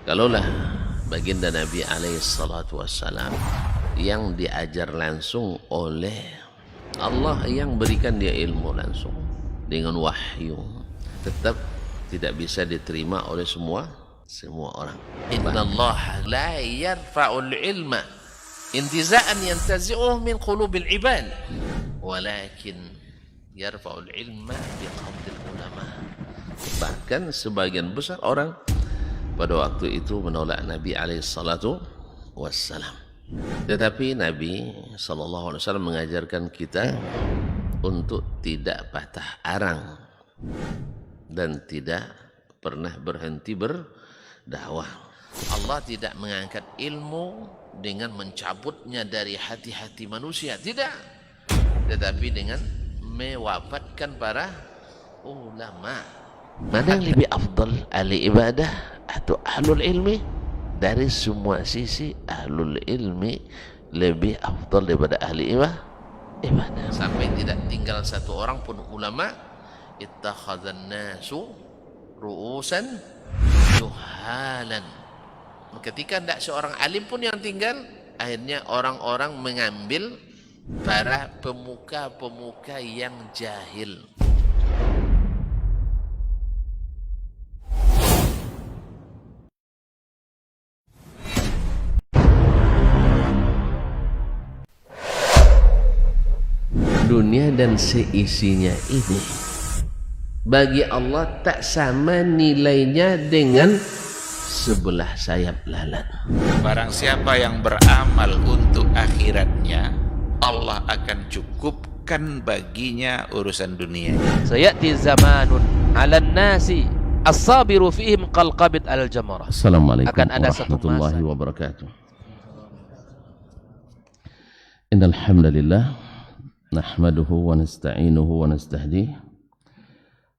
Kalaulah baginda Nabi alaihi salatu wassalam yang diajar langsung oleh Allah, yang berikan dia ilmu langsung dengan wahyu, tetap tidak bisa diterima oleh semua orang. Innallaha la yarfa'ul ilma intiza'an yantazi'uhu min qulubil ibad, walakin yarfa'ul ilma biqabdil ulama. Bahkan sebagian besar orang pada waktu itu menolak Nabi alaihi salatu wassalam. Tetapi Nabi sallallahu alaihi wasallam mengajarkan kita untuk tidak patah arang dan tidak pernah berhenti berdakwah. Allah tidak mengangkat ilmu dengan mencabutnya dari hati-hati manusia, tidak. Tetapi dengan mewafatkan para ulama. Mana yang lebih afdal, ahli ibadah atau ahlul ilmi? Dari semua sisi ahlul ilmi lebih afdal daripada ahli ibadah. Sampai tidak tinggal satu orang pun ulama. Ittakhadhan nasu ru'usan juhalan. Ketika tidak seorang alim pun yang tinggal, akhirnya orang-orang mengambil para pemuka-pemuka yang jahil. Dunia dan seisinya ini bagi Allah tak sama nilainya dengan sebelah sayap lalat. Barang siapa yang beramal untuk akhiratnya, Allah akan cukupkan baginya urusan dunia. Sayati zamanun 'alan nasi as-sabiru fihim qalqabit al-jamarah. Assalamualaikum Akan ada satu warahmatullahi wabarakatuh. Innal hamdalillah nahmaduhu wa nasta'inuhu wa nastahdihi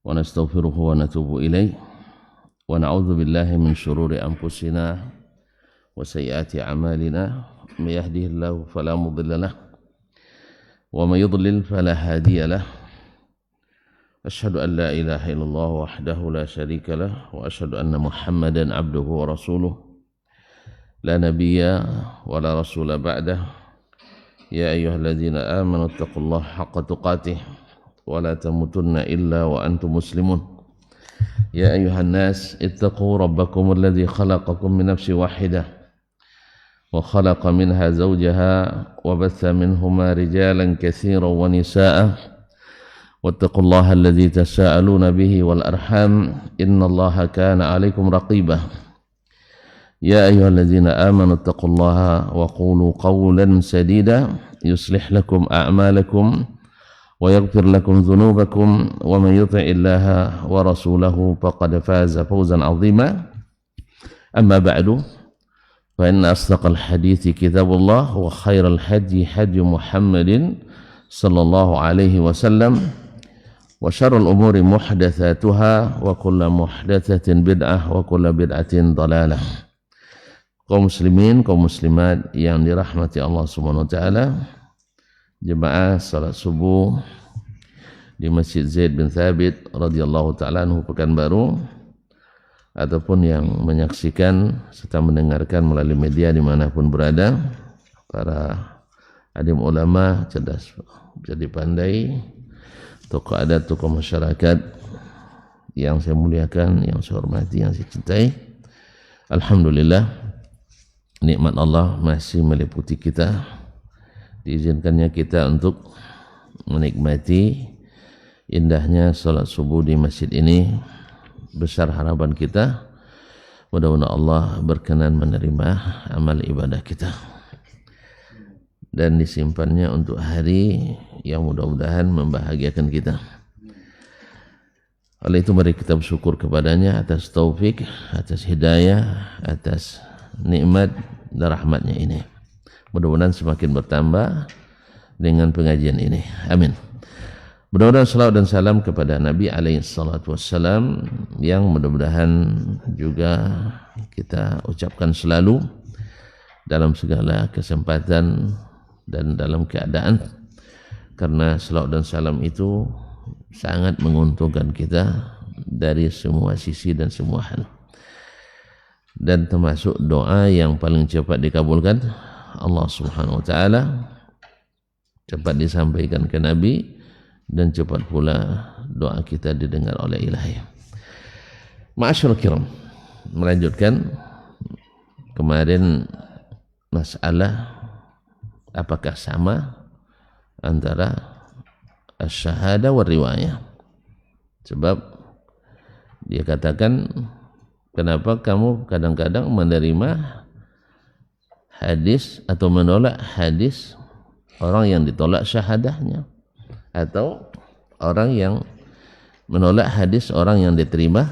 wa nastaghfiruhu wa natubu ilaih wa na'udzu billahi min syururi anfusina wa sayyiati a'malina may yahdihillahu fala mudilla lahu wa may yudlil fala hadiya lahu. Asyhadu an la ilaha illallah wahdahu la syarika lahu wa asyhadu anna Muhammadan abduhu wa rasuluh la nabiyya wa la rasula ba'dahu. Ya ayyuhalladzina amanu taqullaha haqqa tuqatih wa la tamutunna illa wa antum muslimun. Ya ayyuhan nas ittaqu rabbakum alladzi khalaqakum min nafsin wahidah wa khalaqa minha zawjaha wa batha minhuma rijalan katsiran wa nisaa'a wattaqullaha alladzi tasaaluna bihi wal arham innallaha kana 'alaikum raqiba. يا أيها الذين آمنوا اتقوا الله وقولوا قولا سديدا يصلح لكم أعمالكم ويغفر لكم ذنوبكم ومن يطع الله ورسوله فقد فاز فوزا عظيما. أما بعد فإن أصدق الحديث كتاب الله وخير الهدي هدي محمد صلى الله عليه وسلم وشر الأمور محدثاتها وكل محدثة بدعة وكل بدعة ضلالة. Kaum muslimin, kaum muslimat yang dirahmati Allah Subhanahu wa taala, jemaah salat subuh di Masjid Zaid bin Thabit radhiyallahu taala anhu Pekanbaru, ataupun yang menyaksikan serta mendengarkan melalui media dimanapun berada, para alim ulama, cerdas jadi pandai, tokoh adat, tokoh masyarakat yang saya muliakan, yang saya hormati, yang saya cintai. Alhamdulillah, nikmat Allah masih meliputi kita. Diizinkannya kita untuk menikmati indahnya salat subuh di masjid ini. Besar harapan kita, mudah-mudahan Allah berkenan menerima amal ibadah kita dan disimpannya untuk hari yang mudah-mudahan membahagiakan kita. Oleh itu mari kita bersyukur kepadanya atas taufik, atas hidayah, atas nikmat dan rahmatnya ini. Mudah-mudahan semakin bertambah dengan pengajian ini. Amin. Mudah-mudahan salawat dan salam kepada Nabi alaihi salatu wassalam yang mudah-mudahan juga kita ucapkan selalu dalam segala kesempatan dan dalam keadaan, karena salawat dan salam itu sangat menguntungkan kita dari semua sisi dan semua hal. dan termasuk doa yang paling cepat dikabulkan Allah Subhanahu wa taala, cepat disampaikan ke Nabi, dan cepat pula doa kita didengar oleh Ilahi. Ma'asyiral kiram, melanjutkan kemarin masalah apakah sama antara asy-syahadah wa riwayah. Sebab dia katakan, kenapa kamu kadang-kadang menerima hadis atau menolak hadis orang yang ditolak syahadahnya, atau orang yang menolak hadis orang yang diterima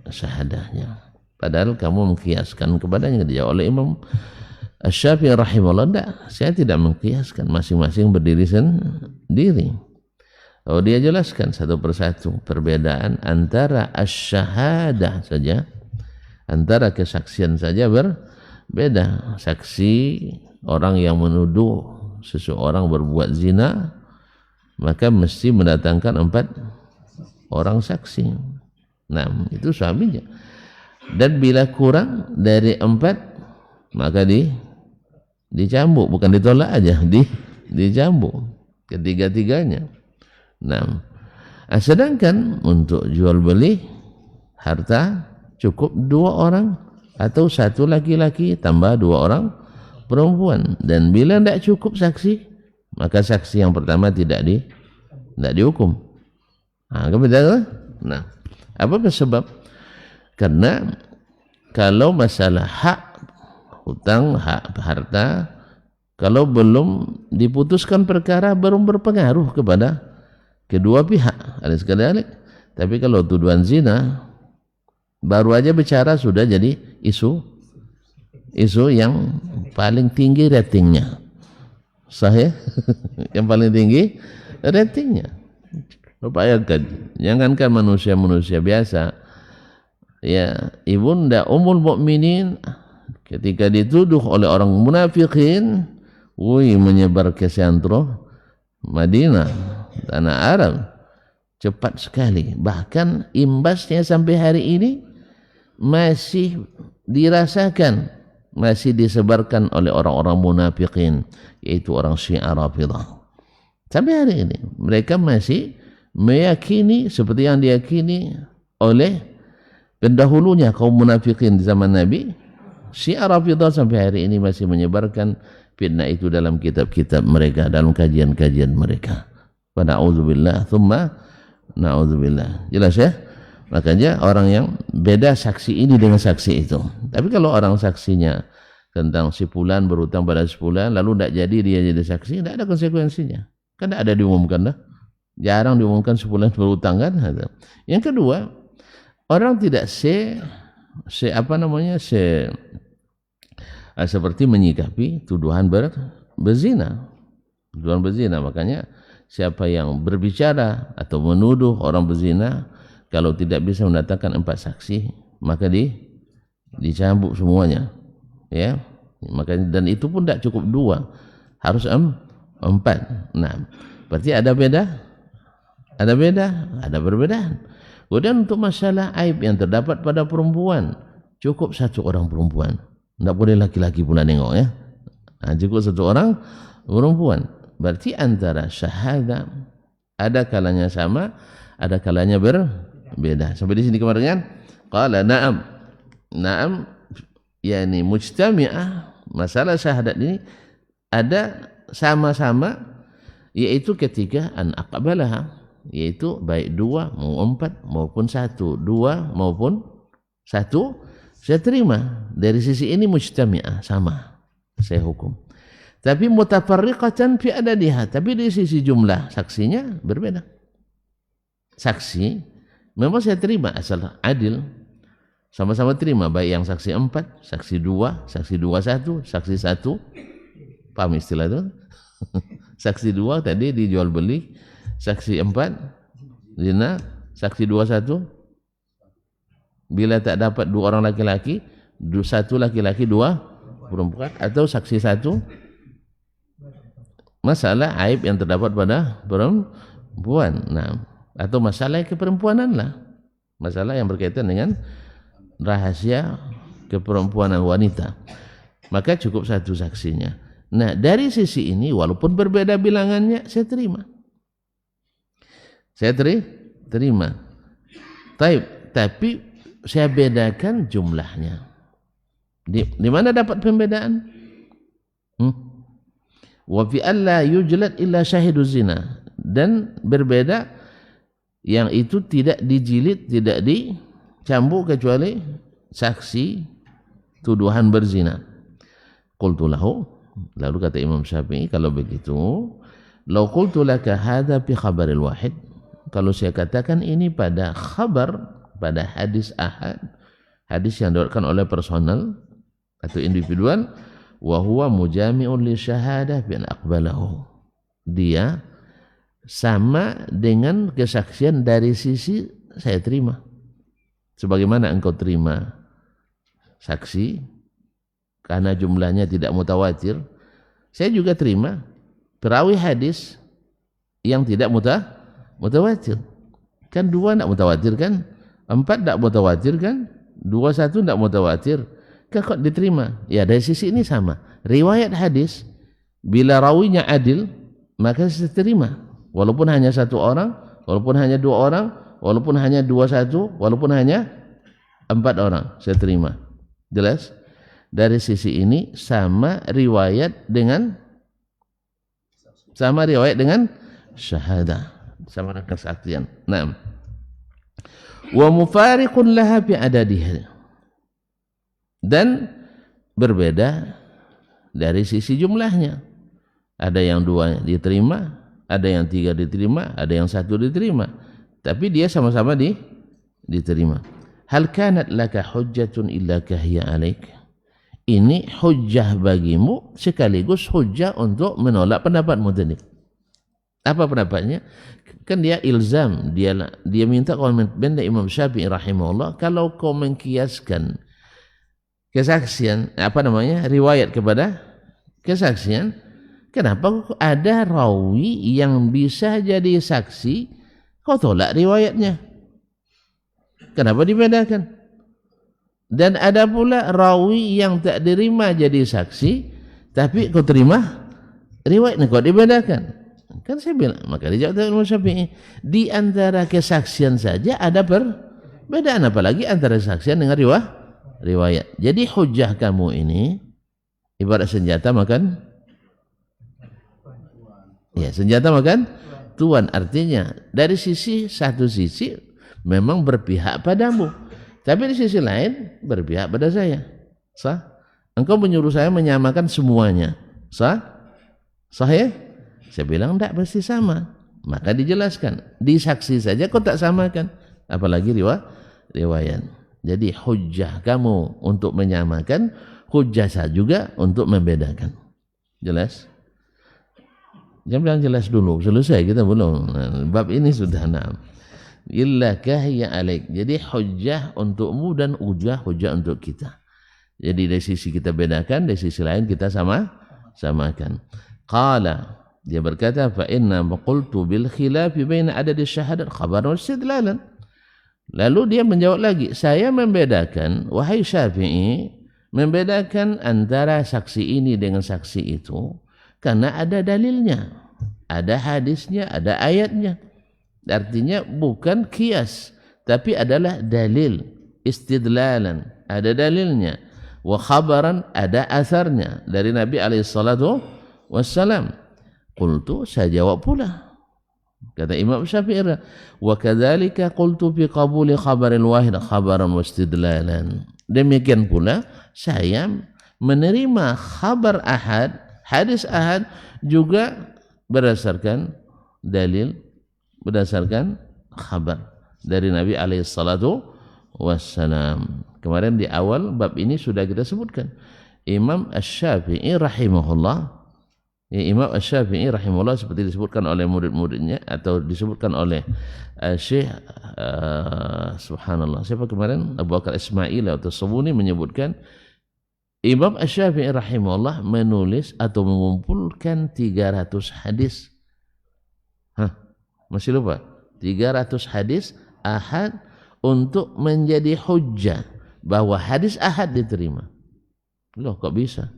syahadahnya, padahal kamu mengkiaskan kepadanya. Dijawab oleh Imam Asy-Syafi'i rahimahullah, tidak, saya tidak mengkiaskan, masing-masing berdiri sendiri. Oh, dia jelaskan satu persatu perbedaan antara asy-syahadah saja, antara kesaksian saja berbeda. Saksi orang yang menuduh seseorang berbuat zina, maka mesti mendatangkan 4 orang saksi. Nah, itu suaminya. Dan bila kurang dari 4, maka dicambuk, bukan ditolak aja, dicambuk ketiga-tiganya. Nah, sedangkan untuk jual beli harta cukup 2 orang atau 1 laki-laki tambah 2 orang perempuan. Dan bila tidak cukup saksi, maka saksi yang pertama tidak dihukum. Nah, apa sebab? Karena kalau masalah hak hutang, hak harta, kalau belum diputuskan perkara, belum berpengaruh kepada kedua pihak. Ada sekali. Tapi kalau tuduhan zina, baru aja bicara sudah jadi isu yang paling tinggi ratingnya. Sahih? Yang paling tinggi ratingnya. Bayangkan, jangankan manusia biasa, ya, ibunda Ummul Mukminin ketika dituduh oleh orang munafikin, menyebar ke sentro Madinah, tanah Arab, cepat sekali. Bahkan imbasnya sampai hari ini masih dirasakan, masih disebarkan oleh orang-orang munafikin, yaitu orang Syiah Rafidhah. Sampai hari ini mereka masih meyakini seperti yang diyakini oleh pendahulunya kaum munafikin di zaman Nabi. Syiah Rafidhah sampai hari ini masih menyebarkan fitnah itu dalam kitab-kitab mereka, dalam kajian-kajian mereka. Wa na'udzubillah tsumma na'udzubillah. Jelas ya? Makanya orang yang beda saksi ini dengan saksi itu. Tapi kalau orang saksinya tentang si fulan berutang pada si fulan, lalu tidak jadi dia jadi saksi, tidak ada konsekuensinya. Kan tidak ada diumumkan dah. Jarang diumumkan si fulan berutang kan. Yang kedua, orang tidak seperti menyikapi tuduhan berzina. Tuduhan berzina, makanya siapa yang berbicara atau menuduh orang berzina, kalau tidak bisa mendatangkan 4 saksi, maka dicambuk semuanya. Ya, makanya, dan itu pun tidak cukup 2, harus 4. Nah, berarti ada perbedaan. Kemudian untuk masalah aib yang terdapat pada perempuan, cukup 1 orang perempuan, tidak boleh laki-laki pula nengok ya. Cukup 1 orang perempuan. Berarti antara syahadah ada kalanya sama, ada kalanya berbeda. Sampai di sini kemarin kan? Qala na'am, yakni mujtami'ah. Masalah syahadat ini ada sama-sama, yaitu ketika an aqbalaha, yaitu baik 2 mau 4 maupun 1, 2 maupun 1, saya terima. Dari sisi ini mujtami'ah, sama, saya hukum. Tapi mutafarriqatan fi adadiha, tapi dari sisi jumlah saksinya berbeda. Saksi memang saya terima asal adil, sama-sama terima, baik yang saksi 4, saksi 2, saksi 21, saksi 1, paham istilah itu? Saksi 2 tadi dijual beli, saksi 4 zina, saksi 21 bila tak dapat 2 orang laki-laki, 1 laki-laki 2 perempuan, atau saksi 1 masalah aib yang terdapat pada perempuan. Nah, atau masalah keperempuanan lah, masalah yang berkaitan dengan rahasia keperempuanan wanita, maka cukup satu saksinya. Nah, dari sisi ini walaupun berbeda bilangannya, saya terima. Saya terima. Tapi saya bedakan jumlahnya. Di mana dapat pembedaan? Wa fi alla yujlad illa syahidu zina, dan berbeda yang itu tidak dijilid, tidak dicambuk kecuali saksi tuduhan berzina. Qultu lahu, lalu kata Imam Syafi'i, kalau begitu, law qultu laka hadza fi khabaril wahid, kalau saya katakan ini pada khabar, pada hadis ahad, hadis yang diriwayatkan oleh personal atau individual, wa huwa mujami'un li syahadah bi an aqbalahu, dia sama dengan kesaksian dari sisi saya terima, sebagaimana engkau terima saksi karena jumlahnya tidak mutawatir, saya juga terima perawi hadis yang tidak mutawatir. Kan 2 tidak mutawatir kan, 4 tidak mutawatir kan, 21 tidak mutawatir, kok diterima? Ya, dari sisi ini sama. Riwayat hadis bila rawinya adil, maka saya terima, walaupun hanya 1 orang, walaupun hanya 2 orang, walaupun hanya 21, walaupun hanya 4 orang, saya terima. Jelas? Dari sisi ini sama riwayat dengan syahadah, sama dengan kesaksian. Naam. Wa mufariqun laha bi adadiha, dan berbeda dari sisi jumlahnya. Ada yang 2 diterima, ada yang 3 diterima, ada yang 1 diterima, tapi dia sama-sama diterima. Hal kanat laka hujjatun illa kahya alaik, ini hujjah bagimu sekaligus hujjah untuk menolak pendapatmu tadi. Apa pendapatnya? Kan dia ilzam, dia minta komen dari Imam Syafi'i rahimahullah, kalau kau mengkiaskan kesaksian, riwayat kepada kesaksian, kenapa ada rawi yang bisa jadi saksi, kau tolak riwayatnya? Kenapa dibedakan? Dan ada pula rawi yang tak diterima jadi saksi, tapi kau terima riwayatnya, kau dibedakan. Kan saya bilang, maka dijawab Imam Syafi'i, di antara kesaksian saja ada perbedaan, apalagi antara kesaksian dengan riwayat. Jadi hujjah kamu ini ibarat senjata makan, ya senjata makan tuan, artinya dari satu sisi memang berpihak padamu, tapi di sisi lain berpihak pada saya. Sah? Engkau menyuruh saya menyamakan semuanya. Sah? Sah ya? Saya bilang tidak pasti sama. Maka dijelaskan, di saksi saja kau tak samakan, apalagi riwayat. Jadi hujjah kamu untuk menyamakan, hujjah saya juga untuk membedakan. Jelas? Jangan bilang jelas dulu, selesai kita belum. Bab ini sudah 6. Illa kahya alaik. Jadi hujjah untukmu dan hujjah untuk kita. Jadi dari sisi kita bedakan, dari sisi lain kita samakan. Qala, dia berkata, fa inna qultu bil khilafi baina adad asy-syahadat khabaran wa istidlalan. Lalu dia menjawab lagi, saya membedakan, wahai Syafi'i, membedakan antara saksi ini dengan saksi itu karena ada dalilnya, ada hadisnya, ada ayatnya. Artinya bukan kias, tapi adalah dalil, istidlalan, ada dalilnya. Wa khabaran, ada asarnya dari Nabi alaihissalatu wassalam. Qultu, saya jawab pula, kata Imam Syafi'i, wa kadzalika qultu fi qabuli khabaril wahid khabaran wa istidlalan. Demikian pula saya menerima khabar ahad, hadis ahad juga berdasarkan dalil, berdasarkan khabar dari Nabi alaihissalatu wassalam. Kemarin di awal bab ini sudah kita sebutkan, Imam Asy-Syafi'i rahimahullah, Imam Asy-Syafi'i rahimahullah seperti disebutkan oleh murid-muridnya atau disebutkan oleh Syekh subhanallah, siapa kemarin, Abu Bakar Ismail atau Sabuni menyebutkan Imam Asy-Syafi'i rahimahullah menulis atau mengumpulkan 300 hadis. Masih lupa? 300 hadis ahad untuk menjadi hujjah bahwa hadis ahad diterima. Loh kok bisa?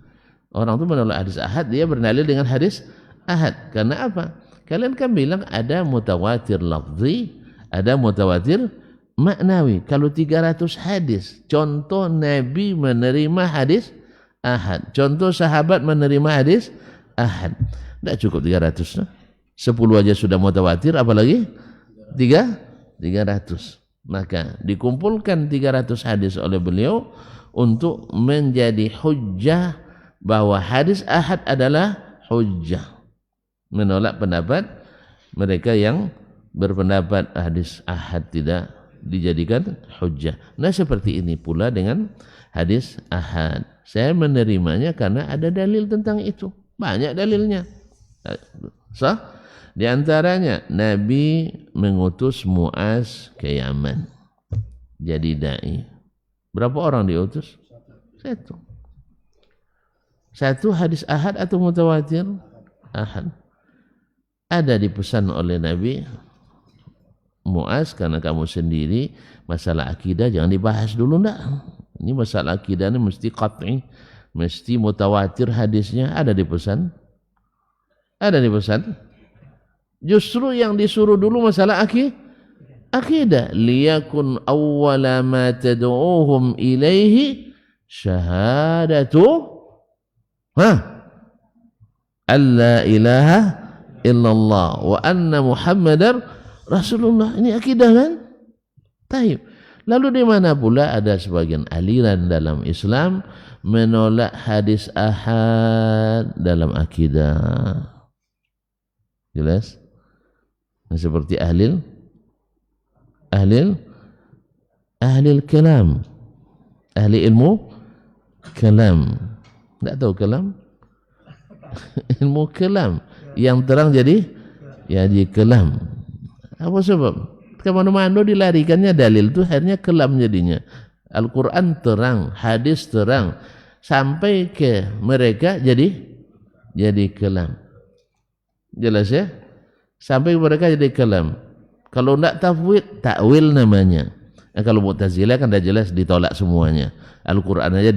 Orang itu menolak hadis ahad, dia berdalil dengan hadis ahad. Karena apa? Kalian kan bilang ada mutawatir lafzi, ada mutawatir maknawi. Kalau 300 hadis, contoh Nabi menerima hadis ahad, contoh sahabat menerima hadis ahad, tidak cukup 300. 10 aja sudah mutawatir, apalagi 300. Maka dikumpulkan 300 hadis oleh beliau untuk menjadi hujjah bahwa hadis ahad adalah hujjah, menolak pendapat mereka yang berpendapat hadis ahad tidak dijadikan hujjah. Nah seperti ini pula dengan hadis ahad. Saya menerimanya karena ada dalil tentang itu, banyak dalilnya. Di antaranya Nabi mengutus Muaz ke Yaman jadi dai. Berapa orang diutus? Satu hadis ahad atau mutawatir? Ahad. Ada dipesan oleh Nabi, Muaz, karena kamu sendiri masalah akidah jangan dibahas dulu ndak. Ini masalah akidah ini mesti qat'i, mesti mutawatir hadisnya. Ada dipesan. Justru yang disuruh dulu masalah akidah. Liyakun awwala ma tad'uuhum ilaihi syahadatu alla ilaha illallah wa anna muhammadar rasulullah. Ini akidah kan? Taib. Lalu di mana pula ada sebagian aliran dalam Islam menolak hadis ahad dalam akidah. Jelas? Seperti ahlil kalam, ahli ilmu kalam. Tak tahu kalam? Ilmu kalam yang terang jadi kalam. Apa sebab? Kemana-mana dilarikannya dalil itu akhirnya kalam jadinya. Al-Quran terang, hadis terang, sampai ke mereka jadi kalam. Jelas ya? Sampai mereka jadi kalam. Kalau tidak tafwid, takwil namanya. Kalau Mu'tazilah kan dah jelas ditolak semuanya. Al-Quran aja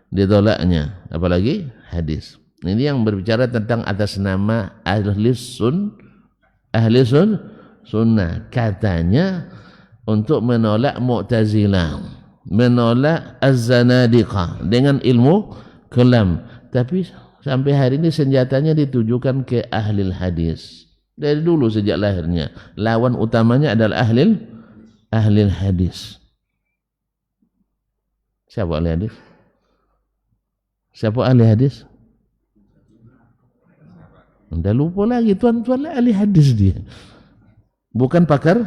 ditolaknya, apalagi hadis. Ini yang berbicara tentang atas nama ahli sunnah. Katanya untuk menolak Mu'tazilah, menolak Az-Zanadiqah dengan ilmu kalam. Tapi sampai hari ini senjatanya ditujukan ke ahli hadis. Dari dulu sejak lahirnya lawan utamanya adalah ahli hadis. Siapa ahli hadis? Siapa ahli hadis? Anda lupa lagi, tuan-tuan ahli hadis dia. Bukan pakar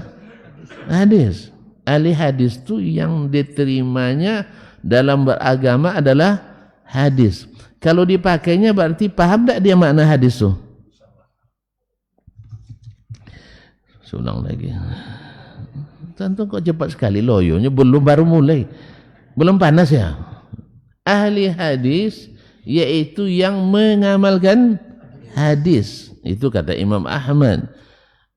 hadis. Ahli hadis itu yang diterimanya dalam beragama adalah hadis. Kalau dipakainya berarti paham tak dia makna hadis tu? Ulang lagi. Tentu kok cepat sekali loyonya, baru mulai. Belum panas ya. Ahli hadis yaitu yang mengamalkan hadis. Itu kata Imam Ahmad.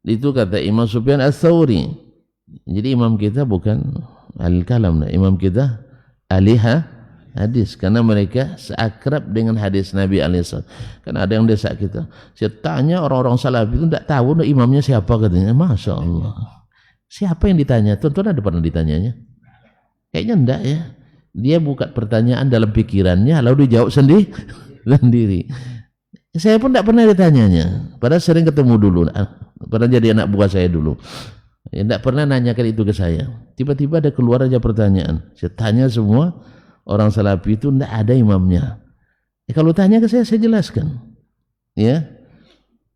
Itu kata Imam Sufyan Ats-Tsauri. Jadi imam kita bukan ahli kalam, imam kita ahli hadis, karena mereka seakrab dengan hadis Nabi alaihissalam. Kan ada yang desak kita, saya tanya orang-orang salaf itu tidak tahu imamnya siapa, katanya. Masya Allah, siapa yang ditanya? Tuan-tuan ada pernah ditanyanya? Kayaknya enggak ya. Dia buka pertanyaan dalam pikirannya lalu dijawab sendiri. Saya pun tidak pernah ditanyanya, padahal sering ketemu dulu, pernah jadi anak buah saya dulu. Tidak pernah nanyakan itu ke saya. Tiba-tiba ada keluar aja pertanyaan. Saya tanya semua orang salafi itu tidak ada imamnya. Kalau tanya ke saya jelaskan. Ya,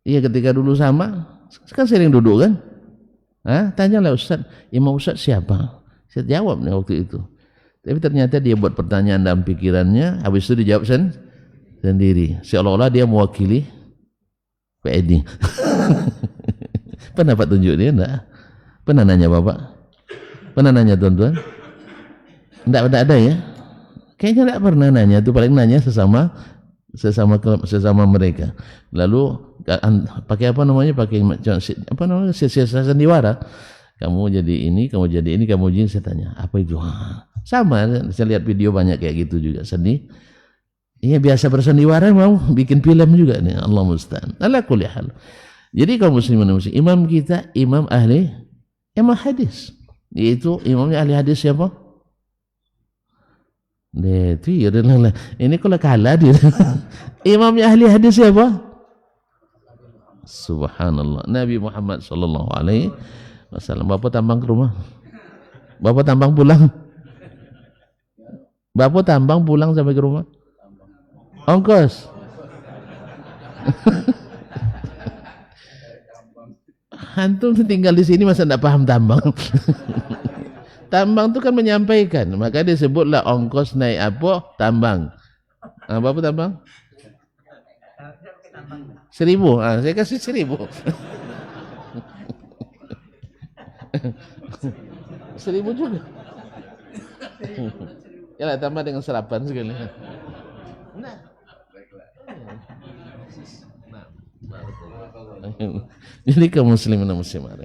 iya ketika dulu sama, kan sering duduk kan? Tanyalah Ustaz, imam Ustaz siapa? Saya jawab nih waktu itu. Tapi ternyata dia buat pertanyaan dalam pikirannya, habis itu dijawab sendiri. Seolah-olah dia mewakili Pak Edi. Pernah Pak tunjuk dia enggak? Pernah nanya Bapak? Pernah nanya tuan-tuan? Enggak ada ya? Kayaknya enggak pernah nanya, itu paling nanya sesama mereka. Lalu pakai apa namanya? Pakai apa namanya? Sandiwara. Kamu jadi ini, kamu jadi ini, kamu jadi ini. Saya tanya, apa itu? Sama, saya lihat video banyak kayak gitu juga, sedih. Iya, biasa bersandiwara mau bikin film juga nih, Allah musta'an. Ala kulli hal. Jadi kaum muslimin muslim, imam kita imam hadis. Yaitu imamnya ahli hadis siapa? Ini kalau kalah dia. Imamnya ahli hadis siapa? Subhanallah, Nabi Muhammad sallallahu alaihi wasallam. Bapak tambang ke rumah? Bapak tambang pulang? Bapak tambang pulang sampai ke rumah? Ongkos. Antum tinggal di sini masa enggak paham tambang? Tambang itu kan menyampaikan, maka disebutlah ongkos naik apa? Tambang. Bapak tambang? 1.000, saya kasih 1.000. 1.000 juga. Ya lah, tambah dengan serapan sekali. Jadi kaum muslimin dan muslimat.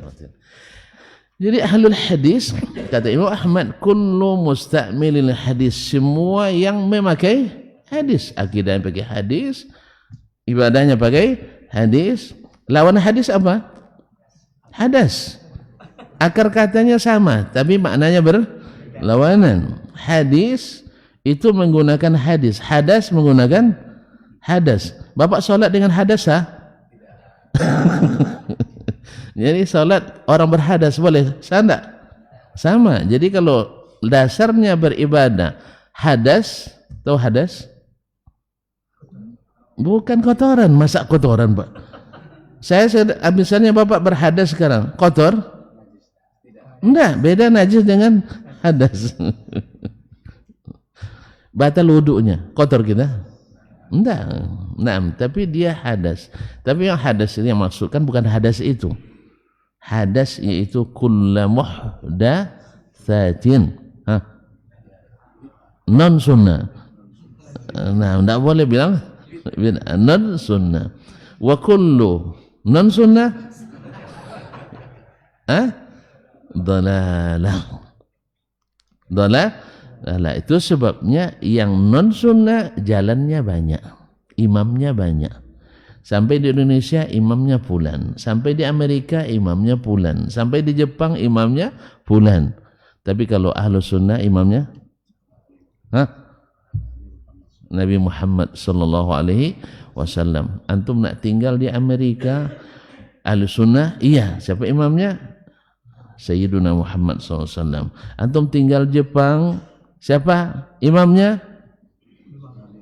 Jadi ahlul hadis, kata Imam Ahmad, kullu musta'milil hadis, semua yang memakai hadis, akidahnya pakai hadis, ibadahnya pakai hadis. Lawan hadis apa? Hadas. Akar katanya sama, tapi maknanya berlawanan. Hadis itu menggunakan hadis, hadas menggunakan hadas. Bapak sholat dengan hadas Jadi sholat orang berhadas boleh? Sama. Sama. Jadi kalau dasarnya beribadah hadas, tahu hadas? Bukan kotoran, masa kotoran Pak? Misalnya Bapak berhadas sekarang, kotor? Enggak, beda najis dengan hadas. Batal wudunya, kotor kita? Enggak, tapi dia hadas. Tapi yang hadas ini yang maksudkan bukan hadas itu. Hadas yaitu kullu muhdatsatin, non sunnah. Nah, enggak boleh bilang non sunnah. Wa kullu non sunnah dalalah. Itu sebabnya yang non sunnah jalannya banyak, imamnya banyak. Sampai di Indonesia imamnya fulan, sampai di Amerika imamnya fulan, sampai di Jepang imamnya fulan. Tapi kalau ahlu sunnah imamnya Nabi Muhammad sallallahu alaihi wasallam. Antum nak tinggal di Amerika ahlu sunnah, iya, siapa imamnya? Sayyiduna Muhammad sallallahu alaihi wasallam. Antum tinggal Jepang, siapa imamnya?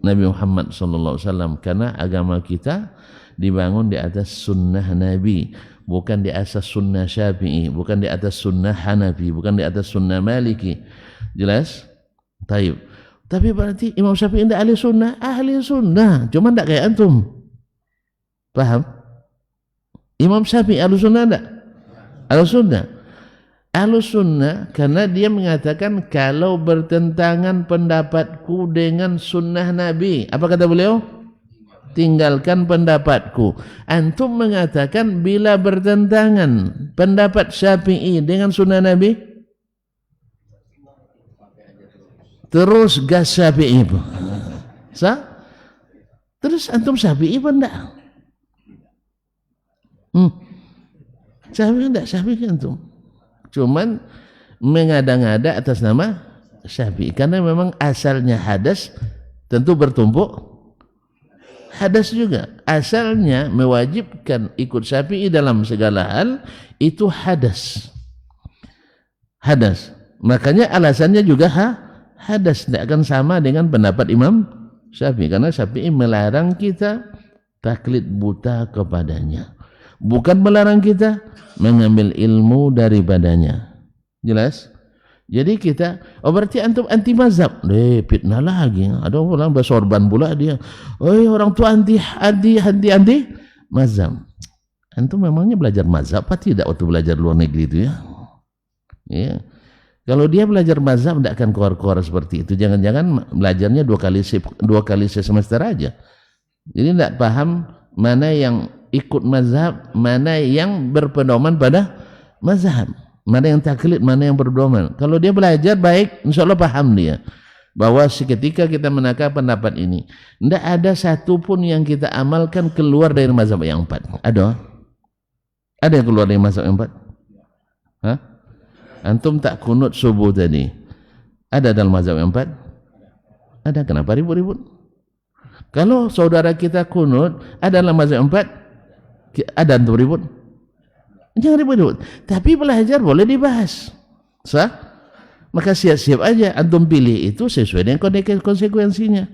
Nabi Muhammad sallallahu alaihi wasallam. Karena agama kita dibangun di atas sunnah Nabi, bukan di atas sunnah Syafi'i, bukan di atas sunnah Hanafi, bukan di atas sunnah Maliki. Jelas? Taib. Tapi berarti Imam Syafi'i tidak ahli sunnah, cuma tidak kayak antum. Paham? Imam Syafi'i ahli sunnah tidak? Ahli sunnah. Ahli sunnah karena dia mengatakan kalau bertentangan pendapatku dengan sunnah Nabi, apa kata beliau? Tinggalkan pendapatku. Antum mengatakan bila bertentangan pendapat Syafi'i dengan sunnah Nabi, terus gas Syafi'i pun. Terus antum Syafi'i pun enggak? Syafi'i enggak, Syafi'i antum. Cuman mengada-ngada atas nama Syafi'i karena memang asalnya hadas tentu bertumpuk hadas juga. Asalnya mewajibkan ikut Syafi'i dalam segala hal itu hadas. Makanya alasannya juga hadas, tidak akan sama dengan pendapat Imam Syafi'i karena Syafi'i melarang kita taklid buta kepadanya, bukan melarang kita mengambil ilmu daripadanya. Jelas? Jadi kita, berarti antum anti mazhab. Fitnah lagi. Ada orang bersorban pula dia. Orang tua anti mazhab. Antum memangnya belajar mazhab apa tidak waktu belajar luar negeri itu ya? Ya. Kalau dia belajar mazhab tidak akan keluar-keluar seperti itu. Jangan-jangan belajarnya dua kali semester aja. Jadi tidak paham mana yang ikut mazhab, mana yang berpedoman pada mazhab. mana yang taklid, mana yang berdoman. Kalau dia belajar baik, insya Allah paham dia bahwa ketika kita menakar pendapat ini, tidak ada satu pun yang kita amalkan keluar dari mazhab yang 4. Ada? Ada yang keluar dari mazhab yang 4? Hah? Antum tak kunut subuh tadi, ada dalam mazhab yang 4? Ada. Kenapa ribut-ribut? Kalau saudara kita kunut ada dalam mazhab yang 4, ada antum ribut? Jangan ribut-ribut. Tapi belajar boleh dibahas. Sah? Maka siap-siap aja antum pilih itu sesuai dengan konsekuensinya.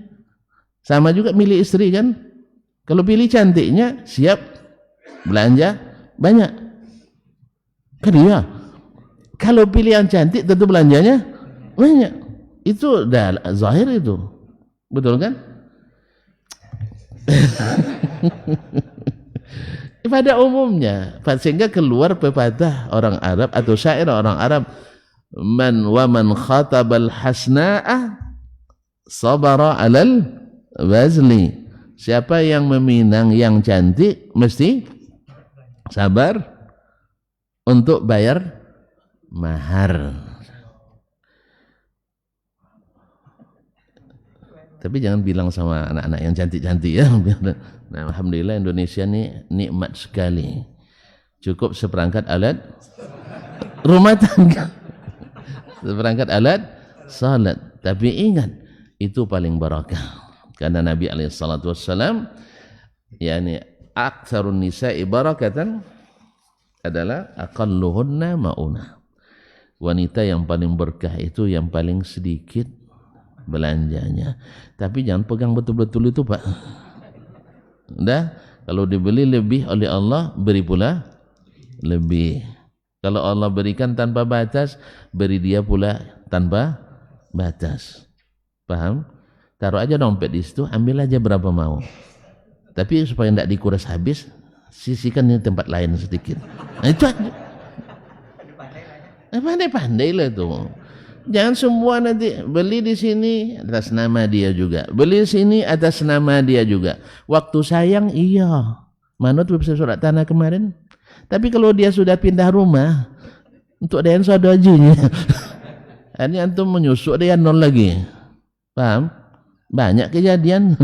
Sama juga milih istri kan. Kalau pilih cantiknya, siap belanja banyak. Kan iya. Kalau pilih yang cantik tentu belanjanya banyak. Itu dah zahir itu. Betul kan? Pada umumnya, sehingga keluar pepatah orang Arab atau syair orang Arab, man khatabal hasna'ah sabara alal wazli. Siapa yang meminang yang cantik mesti sabar untuk bayar mahar. Tapi jangan bilang sama anak-anak yang cantik-cantik ya. Nah, alhamdulillah Indonesia ini nikmat sekali. Cukup seperangkat alat rumah tangga. Seperangkat alat salat. Tapi ingat, itu paling barakah. Karena Nabi SAW, yakni aktsarun nisa'i barakatan adalah aqalluhunna maunah. Wanita yang paling berkah itu yang paling sedikit belanjanya. Tapi jangan pegang betul-betul itu, Pak. Udah, kalau dibeli lebih oleh Allah, beri pula lebih. Kalau Allah berikan tanpa batas, beri dia pula tanpa batas. Paham? Taruh aja dompet di situ, ambil aja berapa mau. Tapi supaya tidak dikuras habis, sisihkan di tempat lain sedikit. Nah, itu aja. Pandai-pandai lah itu. Jangan semua nanti beli di sini atas nama dia juga, beli di sini atas nama dia juga. Waktu sayang iya. Manut bisa surat tanah kemarin. Tapi kalau dia sudah pindah rumah, untuk dia sudah ajunya. Ini antum menyusuk dia nol lagi. Paham? Banyak kejadian.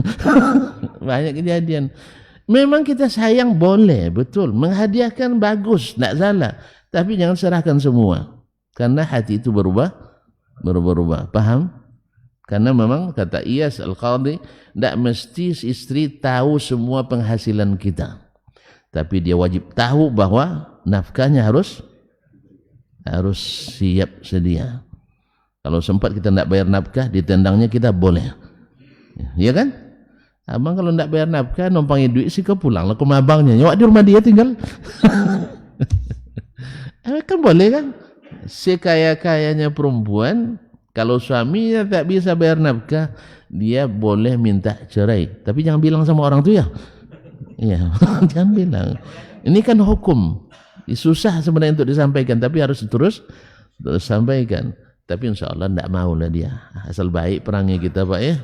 Banyak kejadian. Memang kita sayang boleh, betul. Menghadiahkan bagus, tidak salah. Tapi jangan serahkan semua. Karena hati itu berubah. Paham? Karena memang kata Iyas Al-Qadhi, tidak mesti istri tahu semua penghasilan kita. Tapi dia wajib tahu bahwa nafkahnya harus siap sedia. Kalau sempat kita tidak bayar nafkah, ditendangnya kita boleh. Ya kan? Abang kalau tidak bayar nafkah, nompangi duit sih kau pulang lah ke abangnya. Nyawak di rumah dia tinggal. Kan boleh kan? Sekaya-kayanya perempuan, kalau suaminya tak bisa bayar nafkah, dia boleh minta cerai. Tapi jangan bilang sama orang tu ya. Iya, jangan bilang. Ini kan hukum. Susah sebenarnya untuk disampaikan, tapi harus terus sampaikan. Tapi insya Allah tidak maulah dia. Asal baik perangnya kita, Pak ya.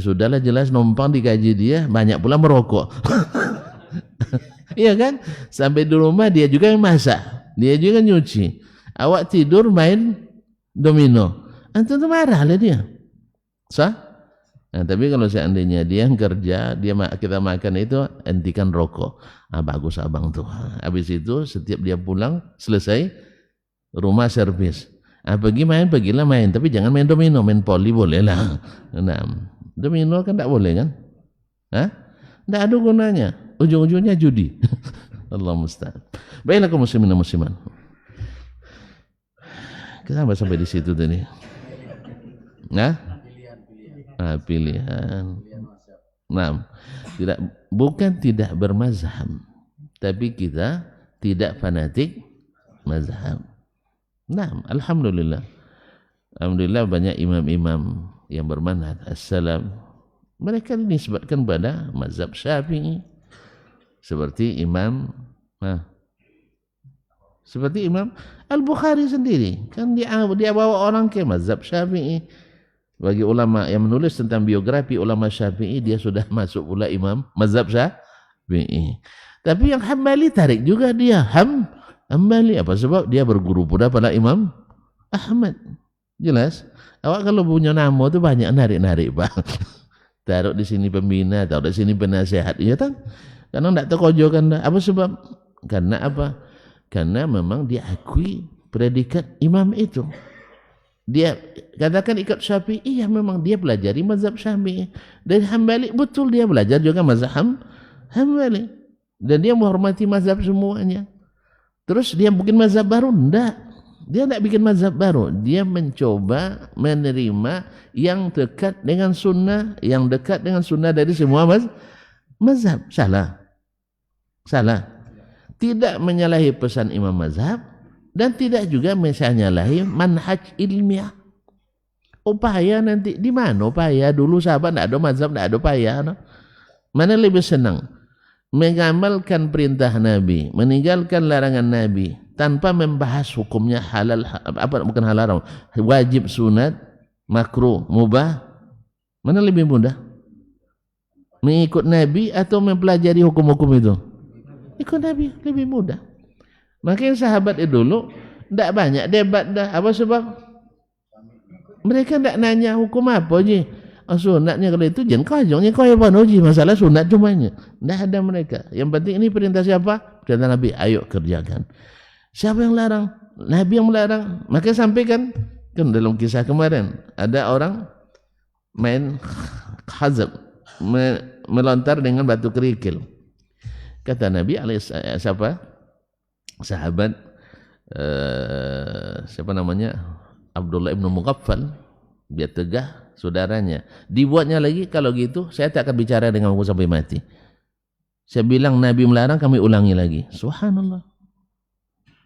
Sudahlah, jelas numpang digaji dia, banyak pula merokok. Iya kan? Sampai di rumah dia juga yang masak, dia juga nyuci. Awak tidur main domino. Antum tuh marah lah dia. Sah? Nah, tapi kalau seandainya dia yang kerja, kita makan itu, hentikan rokok. Bagus abang tuh. Habis itu setiap dia pulang, selesai, rumah servis. Pergilah main. Tapi jangan main domino, main poli boleh lah. Nah, domino kan tak boleh kan? Tak ada gunanya. Ujung-ujungnya judi. Allah musta'an. Baiklah kaum muslimin dan muslimat. Kita sampai di situ tadi. Pilihan. Nah, bukan tidak bermazhab, tapi kita tidak fanatik mazhab. Nah, alhamdulillah banyak imam-imam yang bermanhaj as-salam. Mereka dinisbatkan pada mazhab Syafi'i. Seperti Imam Al-Bukhari sendiri, kan dia bawa orang ke mazhab Syafi'i. Bagi ulama yang menulis tentang biografi ulama Syafi'i, dia sudah masuk pula imam mazhab Syafi'i. Tapi yang Hambali tarik juga dia Hambali. Apa sebab? Dia berguru pula pada Imam Ahmad. Jelas? Awak kalau punya nama tu banyak narik-narik, Pak. Taruh di sini pembina, taruh di sini penasehat. Ya kan? Karena tak terkojokan dah. Apa sebab? Karena apa? Karena memang dia akui predikat imam itu. Dia katakan ikut Syafi'i, iya memang dia pelajari mazhab Syafi'i. Dan Hambali betul dia belajar juga mazhab Hambali. Dan dia menghormati mazhab semuanya. Terus dia bikin mazhab baru? Enggak. Dia tidak bikin mazhab baru. Dia mencoba menerima yang dekat dengan sunnah, yang dekat dengan sunnah dari semua mazhab. Salah. Tidak menyalahi pesan imam mazhab dan tidak juga menyalahi manhaj ilmiah. Upaya nanti di mana upaya? Dulu sahabat tidak ada mazhab, tidak ada upaya. No? Mana lebih senang? Mengamalkan perintah Nabi, meninggalkan larangan Nabi tanpa membahas hukumnya halal, bukan halal, wajib, sunat, makruh, mubah. Mana lebih mudah? Mengikut Nabi atau mempelajari hukum-hukum itu? Ikut Nabi lebih mudah. Makanya sahabat itu dulu tidak banyak debat dah. Apa sebab? Mereka tidak nanya hukum apa je. Sunatnya kalau itu jangan kajongnya kau yang uji masalah sunat cumanya. Tidak ada mereka. Yang penting ini perintah siapa? Perintah Nabi. Ayo kerjakan. Siapa yang larang? Nabi yang melarang. Maka sampaikan kan dalam kisah kemarin ada orang main khazab, melontar dengan batu kerikil. Kata Nabi siapa? Sahabat siapa namanya? Abdullah ibn Mughaffal. Dia tegah saudaranya. Dibuatnya lagi, kalau gitu saya tak akan bicara dengan aku sampai mati. Saya bilang Nabi melarang, kami ulangi lagi. Subhanallah.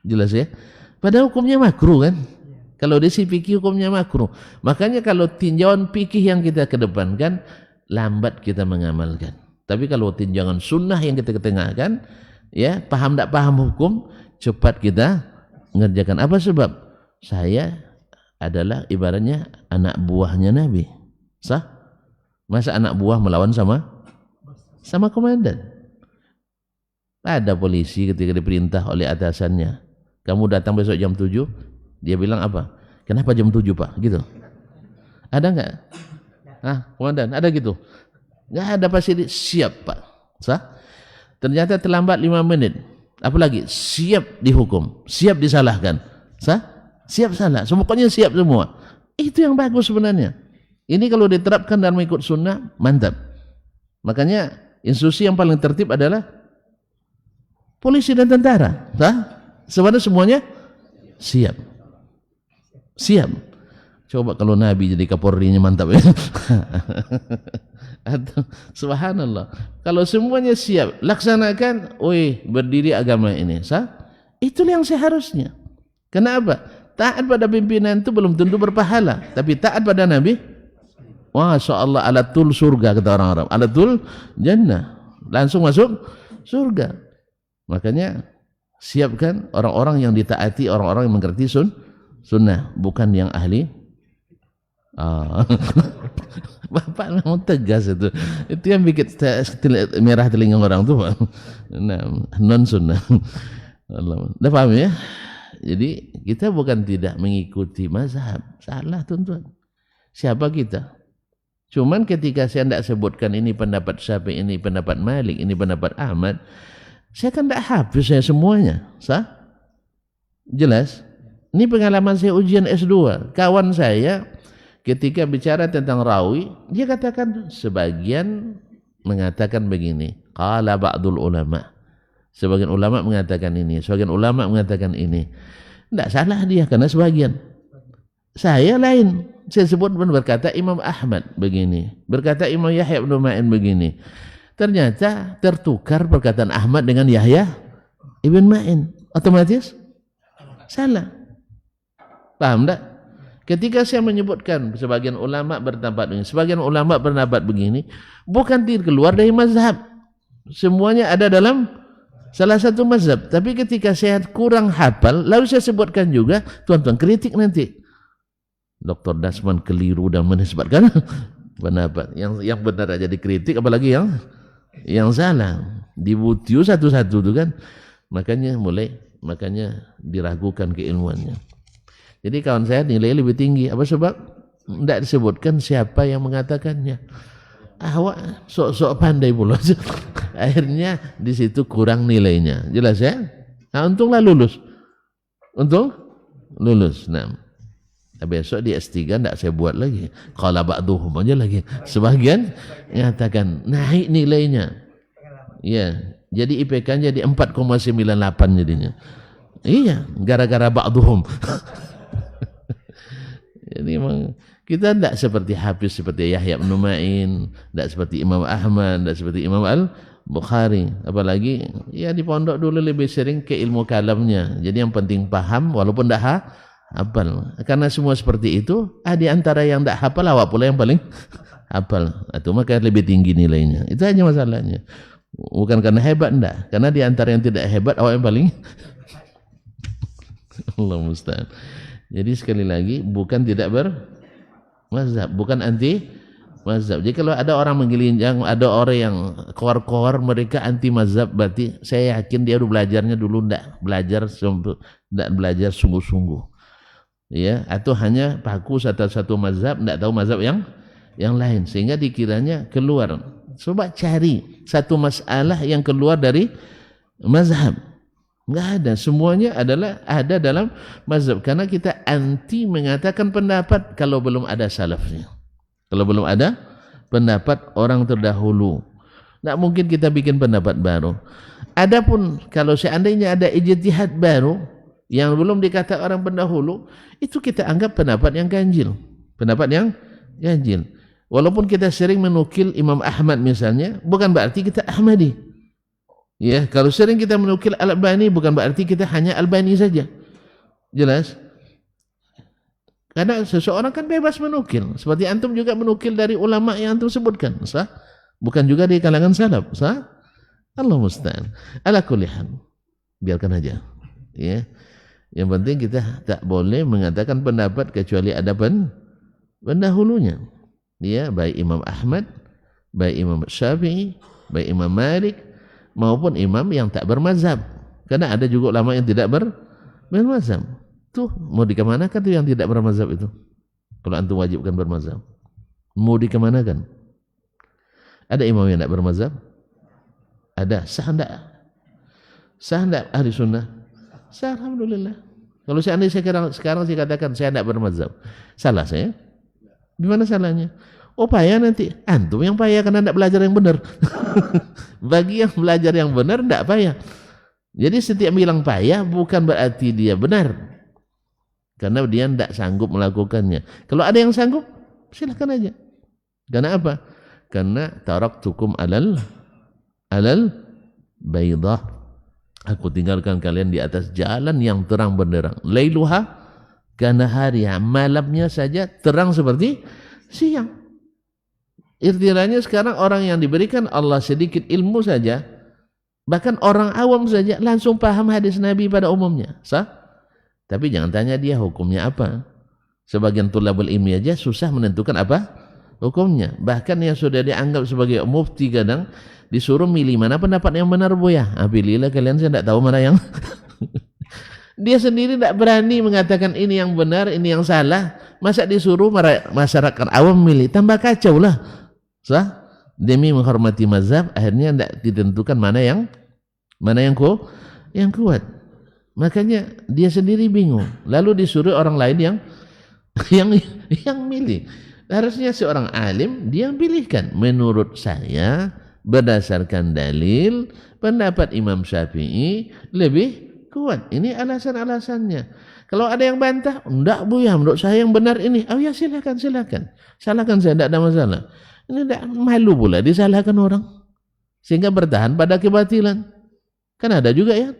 Jelas ya? Pada hukumnya makruh kan? Kalau di si fikih hukumnya makruh. Makanya kalau tinjauan fikih yang kita kedepankan, lambat kita mengamalkan. Tapi kalau tinjauan sunnah yang kita ketengahkan, ya, paham tak paham hukum, cepat kita mengerjakan. Apa sebab? Saya adalah ibaratnya anak buahnya Nabi. Sah? Masa anak buah melawan sama komandan? Ada polisi ketika diperintah oleh atasannya, kamu datang besok jam 7, dia bilang apa? Kenapa jam 7 Pak? Gitu. Ada enggak? Komandan, ada gitu? Enggak ada, pasti siap Pak. Sah? Ternyata terlambat 5 menit. Apalagi siap dihukum, siap disalahkan. Sah? Siap salah, semuanya siap semua. Itu yang bagus sebenarnya. Ini kalau diterapkan dan mengikut sunnah, mantap. Makanya institusi yang paling tertib adalah polisi dan tentara. Sebenarnya semuanya siap. Coba kalau Nabi jadi Kapolri-nya mantap ya. Atau subhanallah. Kalau semuanya siap, laksanakan, berdiri agama ini. Itulah yang seharusnya. Kenapa? Taat pada pimpinan itu belum tentu berpahala, tapi taat pada Nabi, Masya Allah, alatul surga kata orang Arab, alatul jannah, langsung masuk surga. Makanya siapkan orang-orang yang ditaati, orang-orang yang mengerti sunnah, bukan yang ahli. Bapak memang tegas itu yang bikin merah telinga orang tuh, Pak. Non sunnah. Dah paham ya? Jadi kita bukan tidak mengikuti mazhab, salah tuan-tuan. Siapa kita? Cuman ketika saya tidak sebutkan ini pendapat Syafi'i, ini pendapat Malik, ini pendapat Ahmad, saya kan tidak habis saya semuanya. Jelas? Ini pengalaman saya ujian S2. Kawan saya ketika bicara tentang rawi, dia katakan sebagian mengatakan begini, qala ba'dul ulama. Sebagian ulama mengatakan ini, sebagian ulama mengatakan ini. Tidak salah dia, karena sebagian. Saya lain. Saya sebut berkata Imam Ahmad begini, berkata Imam Yahya bin Ma'in begini. Ternyata tertukar perkataan Ahmad dengan Yahya ibn Ma'in. Otomatis salah. Paham tak? Ketika saya menyebutkan sebagian ulama berpendapat begini, sebagian ulama berpendapat begini, bukan keluar dari mazhab. Semuanya ada dalam salah satu mazhab. Tapi ketika saya kurang hafal, lalu saya sebutkan juga, tuan-tuan kritik nanti. Dr. Dasman keliru dan menisbatkan pendapat yang benar aja dikritik, apalagi yang salah. Dibutiu satu-satu itu kan. Makanya mulai makanya diragukan keilmuannya. Jadi kawan saya nilai lebih tinggi. Apa sebab? Tidak disebutkan siapa yang mengatakannya. Awak sok-sok pandai pula. Akhirnya di situ kurang nilainya. Jelas ya? Nah, untunglah lulus. Untung lulus. Nah, besok di S3 tidak saya buat lagi. Qala ba'duhum aja lagi. Sebagian mengatakan naik nilainya. Ya, jadi IPK jadi 4,98 jadinya. Iya, gara-gara ba'duhum. Jadi memang kita tidak seperti Hafiz, seperti Yahya bin Ma'in, tidak seperti Imam Ahmad, tidak seperti Imam Al-Bukhari. Apalagi ya di pondok dulu lebih sering ke ilmu kalamnya. Jadi yang penting paham walaupun tidak hafal. Karena semua seperti itu, di antara yang tidak hafal awak pula yang paling hafal. Itu maka lebih tinggi nilainya. Itu aja masalahnya. Bukan karena hebat, enggak. Karena di antara yang tidak hebat awak yang paling Allah musta'an. Jadi sekali lagi bukan tidak bermazhab, bukan anti mazhab. Jadi kalau ada orang menggelincang, ada orang yang koar-koar mereka anti mazhab, berarti saya yakin dia udah belajarnya dulu enggak belajar sungguh-sungguh. Ya, atau hanya paku satu mazhab, enggak tahu mazhab yang lain sehingga dikiranya keluar. Coba cari satu masalah yang keluar dari mazhab. Enggak ada, semuanya adalah ada dalam mazhab. Karena kita anti mengatakan pendapat kalau belum ada salafnya. Kalau belum ada pendapat orang terdahulu. Enggak mungkin kita bikin pendapat baru. Adapun kalau seandainya ada ijtihad baru yang belum dikata orang pendahulu, itu kita anggap pendapat yang ganjil. Pendapat yang ganjil. Walaupun kita sering menukil Imam Ahmad misalnya, bukan berarti kita Ahmadi. Ya, kalau sering kita menukil Al-Albani bukan berarti kita hanya Albani saja. Jelas? Karena seseorang kan bebas menukil. Seperti antum juga menukil dari ulama yang antum sebutkan. Sah? Bukan juga di kalangan salaf. Sah? Allah musta'an. Ala kulli hal. Biarkan aja. Ya. Yang penting kita tak boleh mengatakan pendapat kecuali ada pendahulunya. Ya, baik Imam Ahmad, baik Imam Syafi'i, baik Imam Malik, maupun imam yang tak bermazhab. Karena ada juga ulama yang tidak bermazhab. Tuh mau dikemanakan tuh yang tidak bermazhab itu? Kalau antum wajibkan bermazhab, mau dikemanakan? Ada imam yang tidak bermazhab? Ada. Sah enggak? Sah enggak ahli sunnah? Sah, alhamdulillah. Kalau seandainya sekarang saya katakan saya tidak bermazhab, salah saya? Di mana salahnya? Oh payah nanti. Antum yang payah karena tidak belajar yang benar. Bagi yang belajar yang benar tidak payah. Jadi setiap bilang payah bukan berarti dia benar. Karena dia tidak sanggup melakukannya. Kalau ada yang sanggup, silakan aja. Karena apa? Karena taraktukum alal baydah. Aku tinggalkan kalian di atas jalan yang terang benderang. Lailuha kanahariha. Malamnya saja terang seperti siang. Irtilanya sekarang orang yang diberikan Allah sedikit ilmu saja, bahkan orang awam saja langsung paham hadis Nabi pada umumnya. Sah? Tapi jangan tanya dia hukumnya apa. Sebagian tulabul ilmi aja susah menentukan apa hukumnya. Bahkan yang sudah dianggap sebagai mufti kadang disuruh milih mana pendapat yang benar bu ya. Pilihlah kalian, saya tidak tahu mana yang dia sendiri tidak berani mengatakan ini yang benar, ini yang salah. Masa disuruh masyarakat awam milih, tambah kacau lah. Sah? Demi menghormati mazhab akhirnya tidak ditentukan mana yang kuat. Makanya dia sendiri bingung. Lalu disuruh orang lain yang milih. Harusnya seorang alim dia yang pilihkan. Menurut saya berdasarkan dalil pendapat Imam Syafi'i lebih kuat. Ini alasan-alasannya. Kalau ada yang bantah, enggak bu ya menurut saya yang benar ini. Oh ya silakan. Salahkan saya, tidak ada masalah. Ini tidak malu pula disalahkan orang sehingga bertahan pada kebatilan. Kan ada juga ya,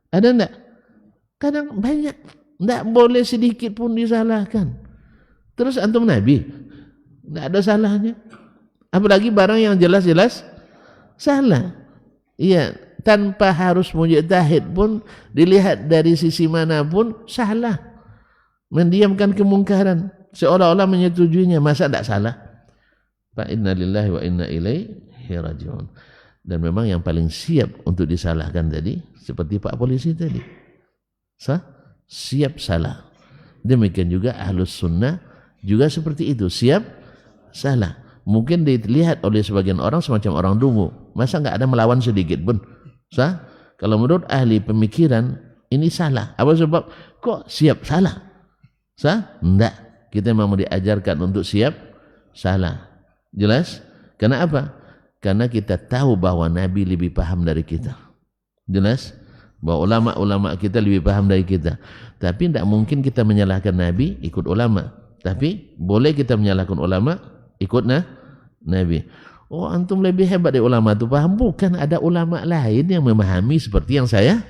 ada enggak? Kadang banyak, enggak boleh sedikit pun disalahkan. Terus antum Nabi, enggak ada salahnya. Apalagi barang yang jelas-jelas salah. Iya, tanpa harus mujtahid pun dilihat dari sisi manapun salah. Mendiamkan kemungkaran seolah-olah menyetujuinya, masa enggak salah? Fa inna lillahi wa inna ilaihi raji'un. Dan memang yang paling siap untuk disalahkan tadi seperti Pak Polisi tadi. siap salah. Demikian juga ahlus sunnah juga seperti itu, siap salah. Mungkin dilihat oleh sebagian orang semacam orang dungu, masa nggak ada melawan sedikit pun. Kalau menurut ahli pemikiran ini salah. Apa sebab? Kok siap salah? Enggak. Kita memang diajarkan untuk siap salah. Jelas? Karena apa? Karena kita tahu bahwa Nabi lebih paham dari kita. Jelas? Bahwa ulama-ulama kita lebih paham dari kita. Tapi tidak mungkin kita menyalahkan Nabi ikut ulama. Tapi boleh kita menyalahkan ulama ikut Nabi. Oh, antum lebih hebat dari ulama itu paham. Bukan, ada ulama lain yang memahami seperti yang saya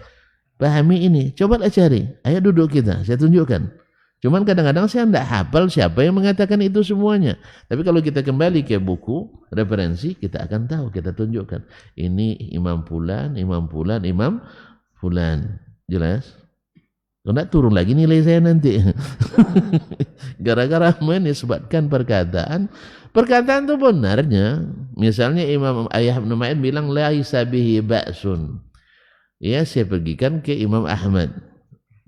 pahami ini. Cobalah cari. Ayo duduk kita, saya tunjukkan. Cuman kadang-kadang saya tidak hafal siapa yang mengatakan itu semuanya. Tapi kalau kita kembali ke buku referensi, kita akan tahu, kita tunjukkan. Ini Imam Fulan, Imam Fulan, Imam Fulan. Jelas? Kalau tidak turun lagi nilai saya nanti. Gara-gara menisbatkan perkataan itu benarnya. Misalnya Imam Yahya bin Ma'in bilang laisa bihi ba'sun. Ya, saya pergikan ke Imam Ahmad.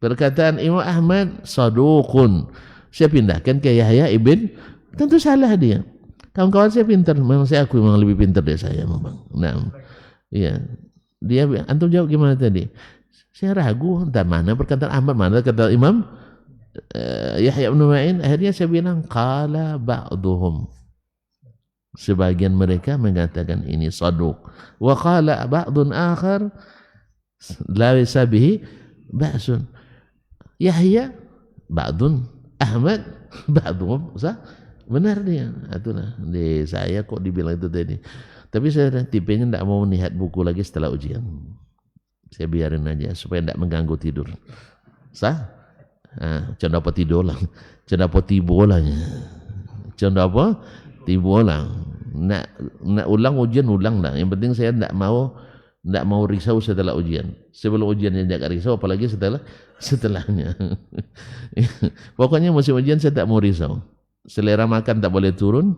Perkataan Imam Ahmad saduqun. Saya pindahkan ke Yahya ibn, tentu salah dia. Kawan-kawan saya pintar, memang saya akui memang lebih pintar dari saya memang. Nah, iya. Dia antum jawab gimana tadi? Saya ragu entah mana perkataan Ahmad, mana kata Imam Yahya bin Ma'in. Akhirnya saya bilang qala ba'duhum. Sebagian mereka mengatakan ini saduq. Wa qala ba'dun akhar la bisa bihi ba'sun. Yahya ba'dun, Ahmad ba'dun, benar dia. Itulah di saya kok dibilang itu tadi. Tapi saya tipenya tidak mau melihat buku lagi setelah ujian. Saya biarin aja supaya tidak mengganggu tidur. Canda apa tidur lah, canda apa tibolanya, canda apa tibolang. Nak ulang ujian ulang lah. Yang penting saya tidak mau risau setelah ujian. Sebelum ujiannya jangan risau, apalagi setelahnya. Pokoknya musim ujian saya tak mau risau. Selera makan tak boleh turun,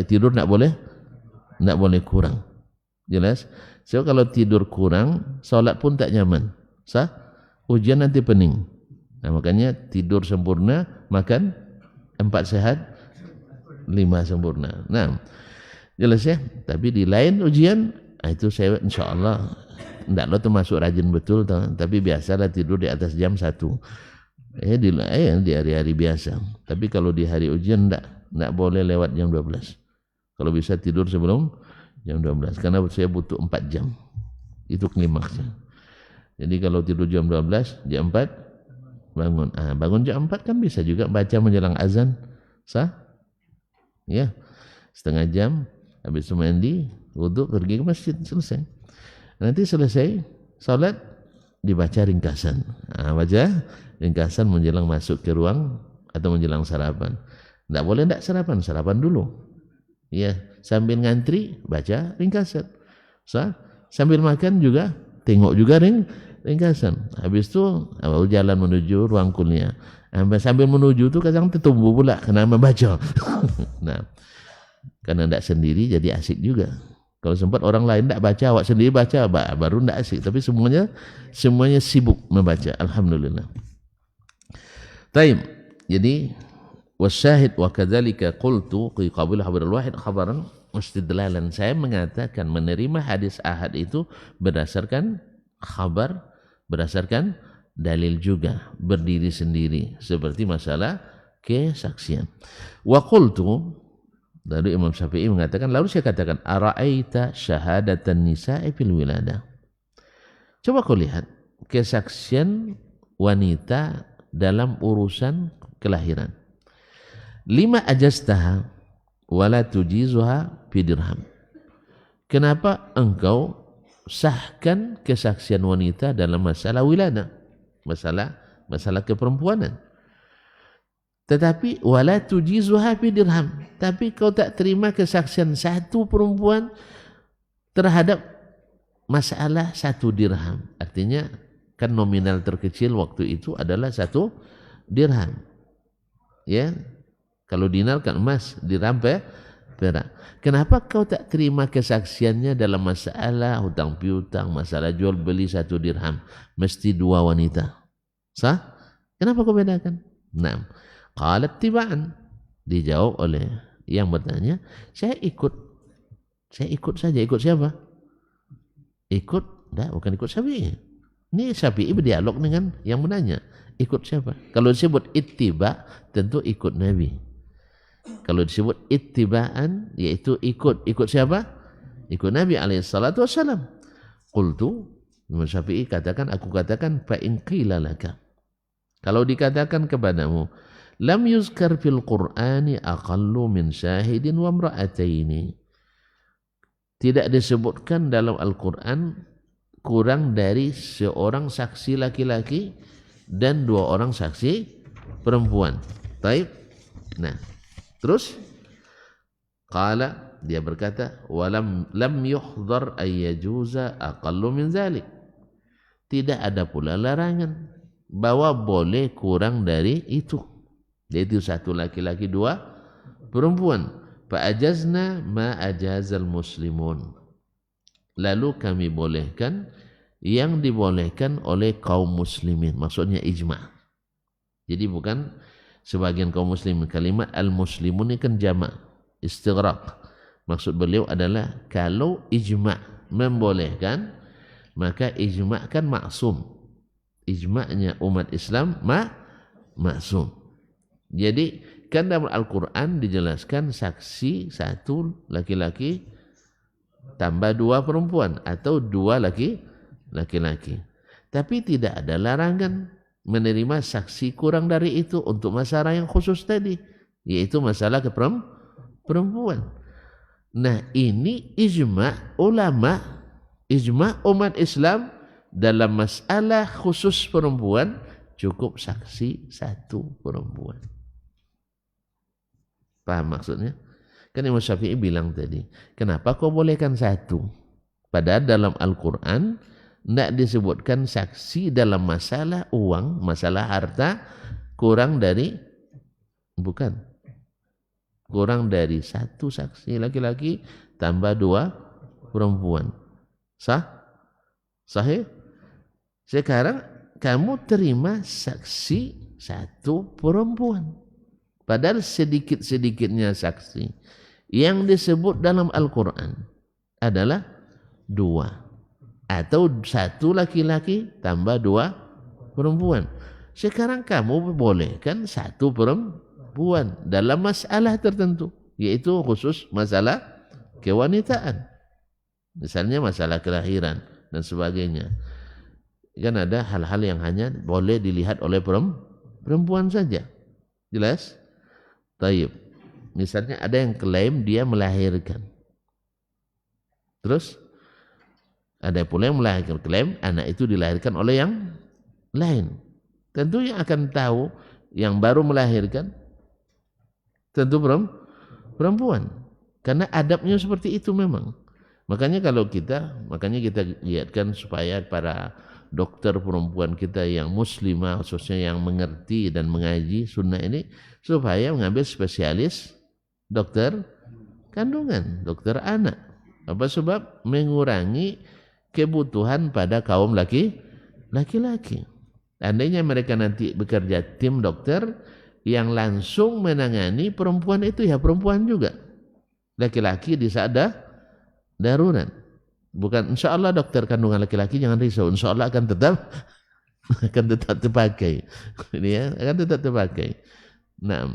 tidur tak boleh kurang. Jelas? So kalau tidur kurang, salat pun tak nyaman. Ujian nanti pening. Nah, makanya tidur sempurna, makan 4 sehat, 5 sempurna. Nah, jelas ya. Tapi di lain ujian, itu saya insyaAllah tidak lo termasuk rajin betul, tapi biasalah tidur di atas jam 1 di hari-hari biasa. Tapi kalau di hari ujian tidak boleh lewat jam 12. Kalau bisa tidur sebelum jam 12, karena saya butuh 4 jam, itu klimaksnya. Jadi kalau tidur jam 12, jam 4 bangun. Bangun jam 4 kan bisa juga baca menjelang azan, ya, setengah jam, habis itu mandi, wudhu, pergi ke masjid, selesai. Nanti selesai salat dibaca ringkasan. Baca ringkasan menjelang masuk ke ruang atau menjelang sarapan. Tidak boleh tidak sarapan dulu. Ya, sambil ngantri baca ringkasan. Sambil makan juga tengok juga ringkasan. Habis itu jalan menuju ruang kuliah. Sambil menuju itu kadang tertumbuh pula kena membaca. Nah, karena tidak sendiri jadi asik juga. Kalau sempat orang lain tidak baca, awak sendiri baca, baru tidak asik. Tapi semuanya sibuk membaca. Alhamdulillah. Taib. Jadi wasyahid wa kadzalika qultu qi qabila khabarul wahid khabaran mustidlalan. Saya mengatakan menerima hadis ahad itu berdasarkan khabar, berdasarkan dalil juga, berdiri sendiri, seperti masalah kesaksian. Wa qultu, lalu Imam Syafi'i mengatakan, lalu saya katakan, ara'aita syahadatan nisa'i fil wiladah. Coba kau lihat kesaksian wanita dalam urusan kelahiran. 5 ajaztaha wala tujizuha fi dirham. Kenapa engkau sahkan kesaksian wanita dalam masalah wiladah, masalah keperempuanan, tetapi wala tujizuha fi dirham, tapi kau tak terima kesaksian satu perempuan terhadap masalah 1 dirham. Artinya kan nominal terkecil waktu itu adalah 1 dirham. Ya, kalau dinar kan emas, dirham perak. Kenapa kau tak terima kesaksiannya dalam masalah hutang piutang, masalah jual beli 1 dirham, mesti 2 wanita? Sah? Kenapa kau bedakan? Naam. Qalat tiba'an. Dijawab oleh yang bertanya, saya ikut saja. Ikut siapa? Bukan ikut Syafi'i. Ini Syafi'i berdialog dengan yang menanya. Ikut siapa? Kalau disebut ittiba, tentu ikut Nabi. Kalau disebut ittiba'an, yaitu ikut siapa? Ikut Nabi alaihissalatu wassalam. Qultu, Imam Syafi'i katakan, aku katakan, fa in qila laka. Kalau dikatakan kepadamu, lam yuzkar fil Qur'ani aqallu min syahidin wa imra'ataini. Tidak disebutkan dalam Al-Quran kurang dari seorang saksi laki-laki dan 2 orang saksi perempuan. Taib. Nah, terus qala, dia berkata, walam yuhdhar ayyajuza aqallu min zalik. Tidak ada pula larangan bahwa boleh kurang dari itu, yaitu 1 laki-laki 2 perempuan. Fa'ajazna ma ajazal muslimun. Lalu kami bolehkan yang dibolehkan oleh kaum muslimin. Maksudnya ijma'. Jadi bukan sebagian kaum muslimin. Kalimat al-muslimun ini kan jama', istighraq. Maksud beliau adalah kalau ijma' membolehkan, maka ijma' kan maksum. Ijma'nya umat Islam maksum. Jadi kan dalam Al-Quran dijelaskan saksi 1 laki-laki tambah 2 perempuan atau 2 laki-laki. Tapi tidak ada larangan menerima saksi kurang dari itu untuk masalah yang khusus tadi, yaitu masalah perempuan. Nah, ini ijma' ulama, ijma' umat Islam dalam masalah khusus perempuan cukup saksi 1 perempuan. Paham maksudnya? Kan Imam Syafi'i bilang tadi, kenapa kau bolehkan 1? Padahal dalam Al-Quran tidak disebutkan saksi dalam masalah uang, masalah harta kurang dari 1 saksi laki-laki tambah 2 perempuan. Sahih? Sekarang kamu terima saksi 1 perempuan. Padahal sedikit-sedikitnya saksi yang disebut dalam Al-Quran adalah 2 atau 1 laki-laki tambah 2 perempuan. Sekarang kamu bolehkan 1 perempuan dalam masalah tertentu, yaitu khusus masalah kewanitaan. Misalnya masalah kelahiran dan sebagainya. Kan ada hal-hal yang hanya boleh dilihat oleh perempuan saja. Jelas? Taib. Misalnya ada yang klaim dia melahirkan. Terus ada pula yang melahirkan, klaim anak itu dilahirkan oleh yang lain. Tentu yang akan tahu yang baru melahirkan tentu perempuan. Karena adabnya seperti itu memang. Makanya kita lihatkan supaya para dokter perempuan kita yang muslimah, khususnya yang mengerti dan mengaji sunnah ini, supaya mengambil spesialis dokter kandungan, dokter anak. Apa sebab? Mengurangi kebutuhan pada kaum laki-laki. Andainya mereka nanti bekerja tim dokter yang langsung menangani perempuan itu, ya perempuan juga. Laki-laki di saat darurat. Bukan insya Allah dokter kandungan laki-laki jangan risau, insya Allah akan tetap terpakai. Ini ya, akan tetap terpakai. Nah,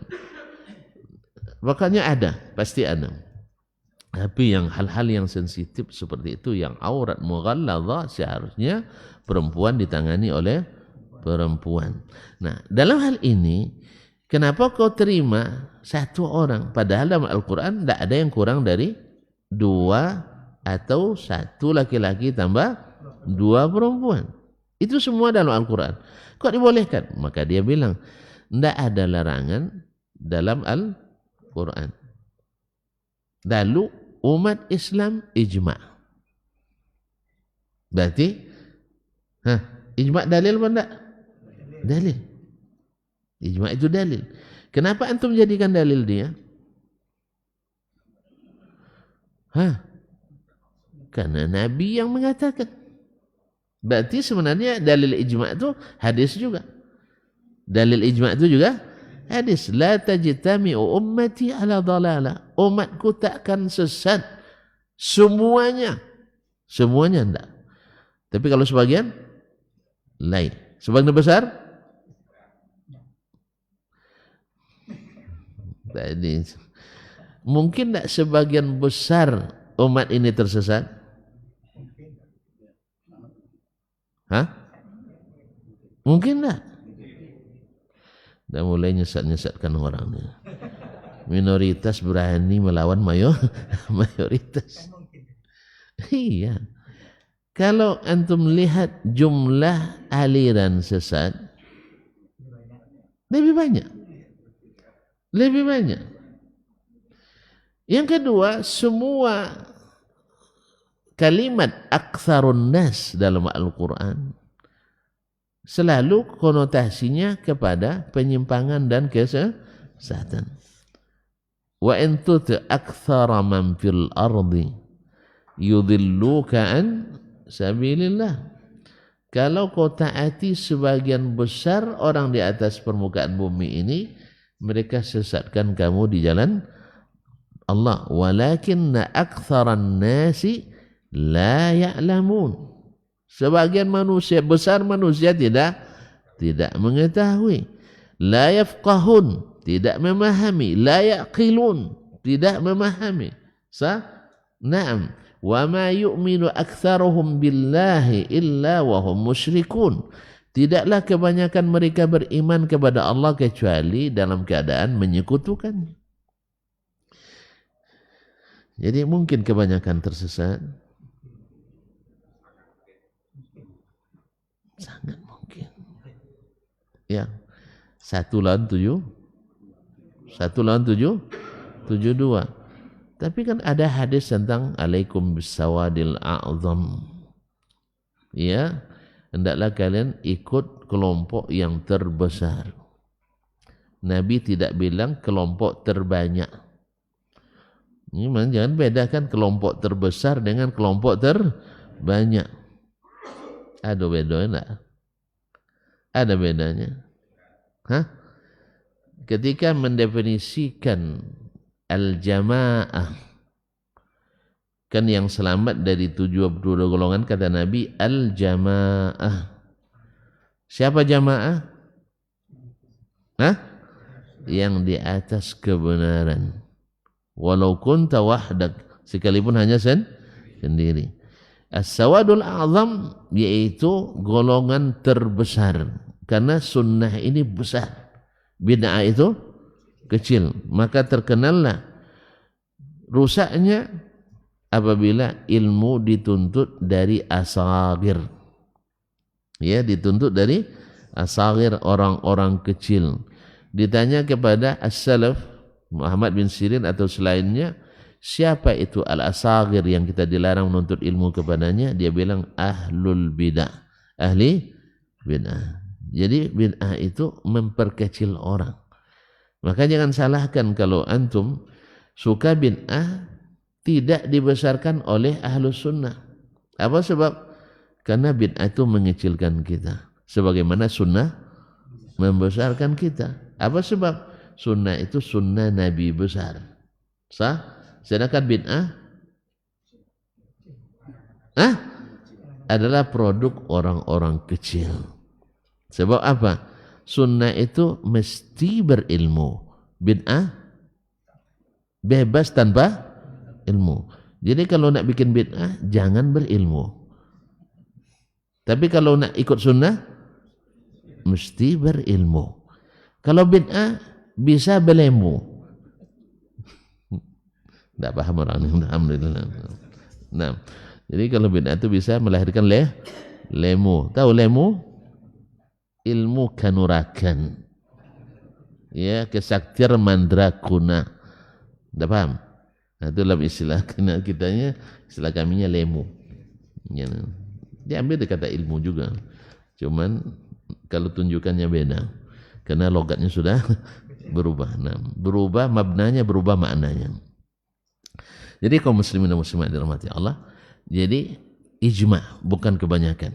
makanya pasti ada. Tapi yang hal-hal yang sensitif seperti itu, yang aurat mughalladhah, seharusnya perempuan ditangani oleh perempuan. Nah, dalam hal ini, kenapa kau terima 1 orang? Padahal dalam Al-Quran tidak ada yang kurang dari 2 atau 1 laki-laki tambah 2 perempuan. Itu semua dalam Al-Quran. Kok dibolehkan? Maka dia bilang, tidak ada larangan dalam Al-Quran. Lalu umat Islam ijma'. Berarti ijma' dalil apa enggak? Dalil. Ijma' itu dalil. Kenapa antum jadikan dalil dia? Karena Nabi yang mengatakan. Berarti sebenarnya dalil ijma' itu hadis juga. Dalil ijma' itu juga hadis. La tajtami'u ummati ala dhalalah. Umatku takkan sesat semuanya. Semuanya enggak. Tapi kalau sebagian lain. Sebagian besar tadi mungkin enggak sebagian besar umat ini tersesat? Hah? Mungkin enggak? Dah mulai nyesat-nyesatkan orang ni. Minoritas berani melawan mayoritas. Iya. Kalau antum lihat jumlah aliran sesat lebih banyak. Lebih banyak. Yang kedua, semua kalimat aktsarun nas dalam Al-Qur'an selalu konotasinya kepada penyimpangan dan kesesatan. Wa in tuti aktsara man fil ardi yudilluka an sabilillah. Kalau kau taati sebagian besar orang di atas permukaan bumi ini, mereka sesatkan kamu di jalan Allah. Walakinna aktsaran nasi la ya'lamun. Sebagian manusia, besar manusia tidak mengetahui. La yafqahun, tidak memahami. La yaqilun, tidak memahami. Naam. Wa ma yu'minu aktsaruhum billahi illa wa hum musyrikun. Tidaklah kebanyakan mereka beriman kepada Allah kecuali dalam keadaan menyekutukannya. Jadi mungkin kebanyakan tersesat. Sangat mungkin. Ya. 1 lawan 7. 1 lawan 7. 72. Tapi kan ada hadis tentang alaikum bisawadil a'zam. Ya. Hendaklah kalian ikut kelompok yang terbesar. Nabi tidak bilang kelompok terbanyak. Ini jangan bedakan kelompok terbesar dengan kelompok terbanyak. Ada bedanya enggak? Ada bedanya. Hah? Ketika mendefinisikan al-jamaah, kan yang selamat dari 72 golongan kata Nabi al-jamaah. Siapa jamaah? Hah? Yang di atas kebenaran. Walau kunta wahdak, sekalipun hanya sendiri. As-sawadul a'zam yaitu golongan terbesar. Karena sunnah ini besar, bid'ah itu kecil. Maka terkenallah rusaknya apabila ilmu dituntut dari asagir. Ya, dituntut dari asagir, orang-orang kecil. Ditanya kepada as-salaf Muhammad bin Sirin atau selainnya, siapa itu al-asagir yang kita dilarang menuntut ilmu kepadanya? Dia bilang ahlul bid'ah, ahli bid'ah. Jadi bid'ah itu memperkecil orang. Maka jangan salahkan kalau antum suka bid'ah tidak dibesarkan oleh ahlus sunnah. Apa sebab? Karena bid'ah itu mengecilkan kita, sebagaimana sunnah membesarkan kita. Apa sebab? Sunnah itu sunnah Nabi besar. Sah? Sedangkan bid'ah adalah produk orang-orang kecil. Sebab apa? Sunnah itu mesti berilmu. Bid'ah bebas tanpa ilmu. Jadi kalau nak bikin bid'ah jangan berilmu. Tapi kalau nak ikut sunnah mesti berilmu. Kalau bid'ah bisa belemu. Tidak paham orang ini. Alhamdulillah. Nah, jadi kalau bid'ah itu bisa melahirkan lemu. Tahu lemu? Ilmu kanurakan. Ya, kesaktir mandrakuna. Tidak paham? Nah, itu dalam istilah kitanya, istilah kaminya lemu. Ya, diambil dari kata ilmu juga. Cuman kalau tunjukannya beda. Karena logatnya sudah berubah. Nah, berubah mabnanya, berubah maknanya. Jadi kaum muslimin dan muslimat dirahmati Allah, jadi ijma' bukan kebanyakan.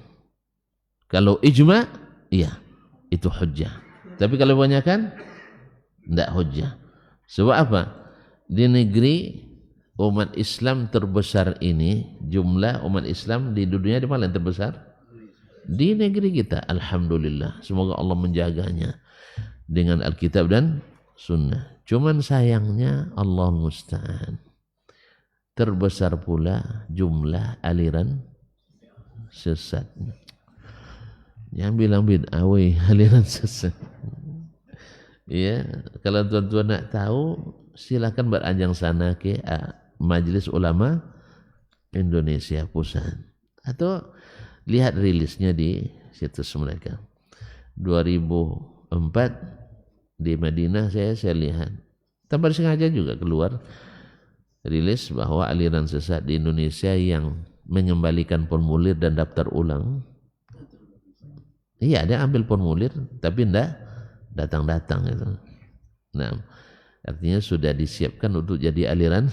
Kalau ijma', iya, itu hujjah. Tapi kalau kebanyakan tidak hujjah. Sebab apa? Di negeri umat Islam terbesar ini, jumlah umat Islam di dunia di mana yang terbesar? Di negeri kita. Alhamdulillah. Semoga Allah menjaganya dengan Alkitab dan Sunnah. Cuman sayangnya Allah musta'an, terbesar pula jumlah aliran sesat. Yang bilang bid'ah, aliran sesat. Ya, kalau tuan-tuan nak tahu, silakan beranjang sana ke Majelis Ulama Indonesia Pusat, atau lihat rilisnya di situs mereka. 2004 di Madinah saya lihat, tanpa sengaja juga keluar rilis bahwa aliran sesat di Indonesia yang mengembalikan formulir dan daftar ulang. Iya, ada ambil formulir tapi enggak datang itu. Nah, artinya sudah disiapkan untuk jadi aliran.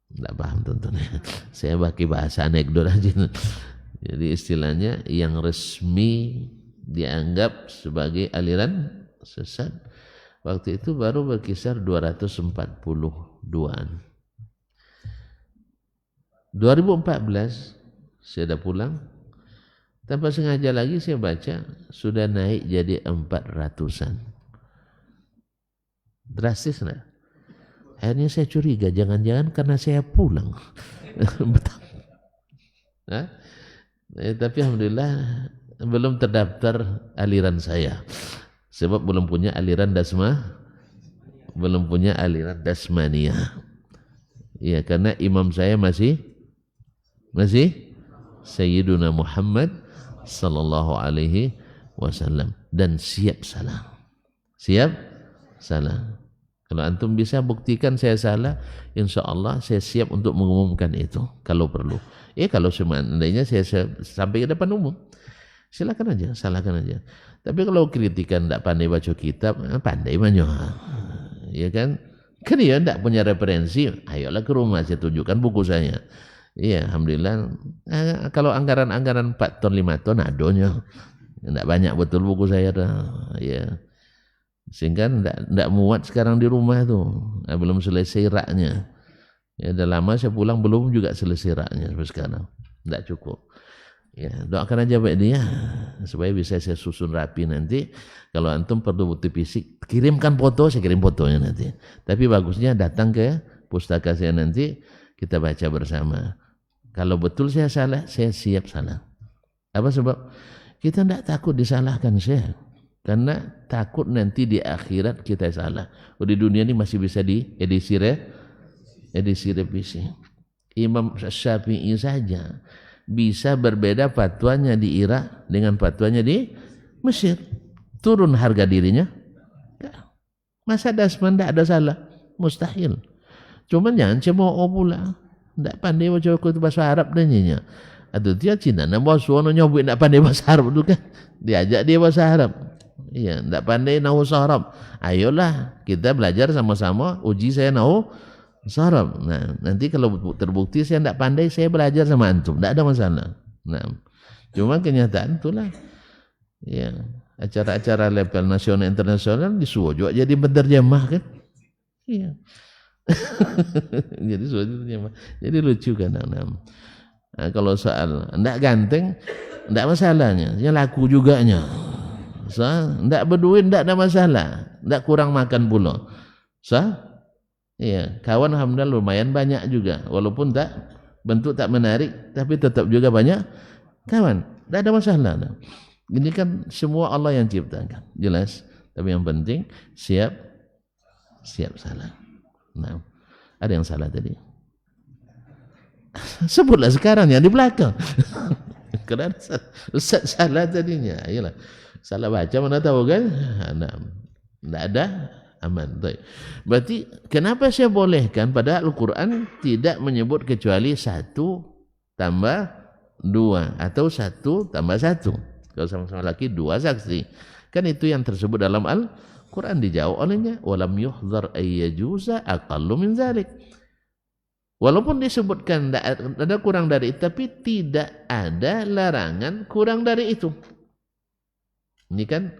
Enggak paham tonton. Saya pakai bahasa anekdot aja. Jadi istilahnya yang resmi dianggap sebagai aliran sesat waktu itu baru berkisar 242-an. 2014 saya dah pulang. Tanpa sengaja lagi saya baca sudah naik jadi 400-an. Drastis nah. Akhirnya saya curiga, jangan-jangan karena saya pulang. Nah, tapi alhamdulillah belum terdaftar aliran saya. Sebab belum punya aliran dasmania. Ya, karena imam saya masih Sayyiduna Muhammad sallallahu alaihi wasallam, dan siap salah. Kalau antum bisa buktikan saya salah, insyaallah saya siap untuk mengumumkan itu kalau perlu. Kalau seandainya saya sampai ke depan umum, silakan aja, salahkan aja. Tapi kalau kritikan tidak pandai baca kitab, pandai banyak. Ya kan? Kan dia tidak punya referensi, ayolah ke rumah saya tunjukkan buku saya. Iya, alhamdulillah. Kalau anggaran 4 ton 5 ton adonya. Tidak banyak betul buku saya dah. Ya. Sehingga tidak muat sekarang di rumah tuh. Belum selesai raknya. Ya, dah lama saya pulang belum juga selesai raknya sampai sekarang. Tidak cukup. Ya, doakan aja baik dia supaya bisa saya susun rapi nanti. Kalau antum perlu bukti fisik, kirimkan foto, saya kirim fotonya nanti. Tapi bagusnya datang ke pustaka saya nanti, kita baca bersama. Kalau betul saya salah, saya siap salah. Apa sebab? Kita tidak takut disalahkan saya. Karena takut nanti di akhirat kita salah. Di dunia ini masih bisa diedisi revisi. Imam Syafi'i saja bisa berbeda fatwanya di Irak dengan fatwanya di Mesir. Turun harga dirinya. Masa Dasman tidak ada salah? Mustahil. Cuman jangan cemooh pula. Tidak pandai baca bahasa Arab dan nyinya. Atau dia Cina nak suara nyoba tidak pandai bahasa Arab tu kan. Diajak dia bahasa Arab. Iya, tidak pandai nahu Arab. Ayolah kita belajar sama-sama, uji saya nahu Arab. Nah, nanti kalau terbukti saya tidak pandai, saya belajar sama antum. Tidak ada masalah. Nah, cuma kenyataan itulah. Ya, acara-acara level nasional internasional disuruh juga jadi penterjemah kan. Iya. Jadi lucu kan. Nah, kalau soal ndak ganteng ndak masalahnya, yang laku juganya. Ndak berduit ndak ada masalah, ndak kurang makan pula. Iya, kawan alhamdulillah lumayan banyak juga, walaupun bentuk tak menarik, tapi tetap juga banyak kawan, ndak ada masalah. Nah, ini kan semua Allah yang ciptakan, jelas. Tapi yang penting siap salah. Nah, ada yang salah tadi. Sebutlah sekarang yang di belakang. Kerana Ustaz salah tadinya. Ayolah. Salah baca mana tahu kan? Nah, tidak ada aman. Berarti kenapa saya bolehkan pada Al-Quran tidak menyebut kecuali 1 tambah 2 atau 1 tambah 1. Kalau sama-sama laki 2 saksi. Kan itu yang tersebut dalam Al-Quran, dijawab olehnya walam yuhdhar ayyajuza aqallu min zalik. Walaupun disebutkan ada kurang dari itu, tapi tidak ada larangan kurang dari itu. Ini kan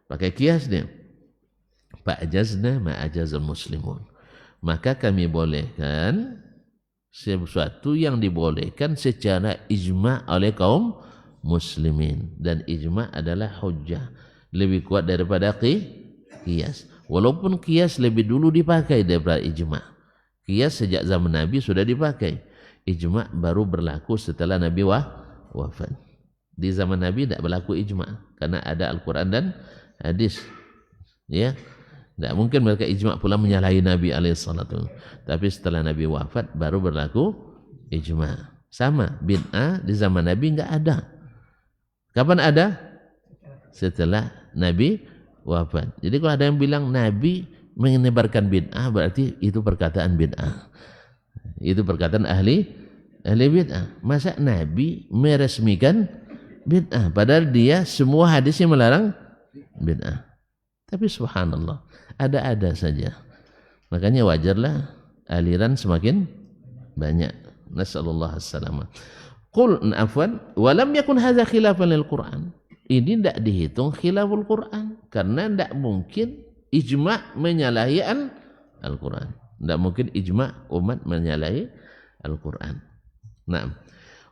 Pakai kias dia. Fa'ajazna ma'ajazal muslimun. Maka kami bolehkan sesuatu yang dibolehkan secara ijma' oleh kaum muslimin. Dan ijma' adalah hujjah. Lebih kuat daripada qiyas. Walaupun qiyas lebih dulu dipakai daripada ijma'. Qiyas sejak zaman Nabi sudah dipakai. Ijma' baru berlaku setelah Nabi wafat. Di zaman Nabi tidak berlaku ijma' karena ada Al-Quran dan hadis. Ya. Tidak mungkin mereka ijma' pula menyalahi Nabi alaihissalatu. Tapi setelah Nabi wafat baru berlaku ijma'. Sama, bid'ah di zaman Nabi enggak ada. Kapan ada? Setelah Nabi wafat. Jadi kalau ada yang bilang Nabi menyebarkan bid'ah, berarti itu perkataan bid'ah. Itu perkataan ahli bid'ah. Masa Nabi meresmikan bid'ah? Padahal dia semua hadisnya melarang bid'ah. Tapi subhanallah, ada-ada saja. Makanya wajarlah aliran semakin banyak. Nasallallahu as-salamah. Qul afwan wa lam yakun hadza khilafan lil Qur'an. Ini tidak dihitung khilaful Quran karena tidak mungkin ijma' menyalahi Al-Quran. Tidak mungkin ijma' umat menyalahi Al-Quran. Naam.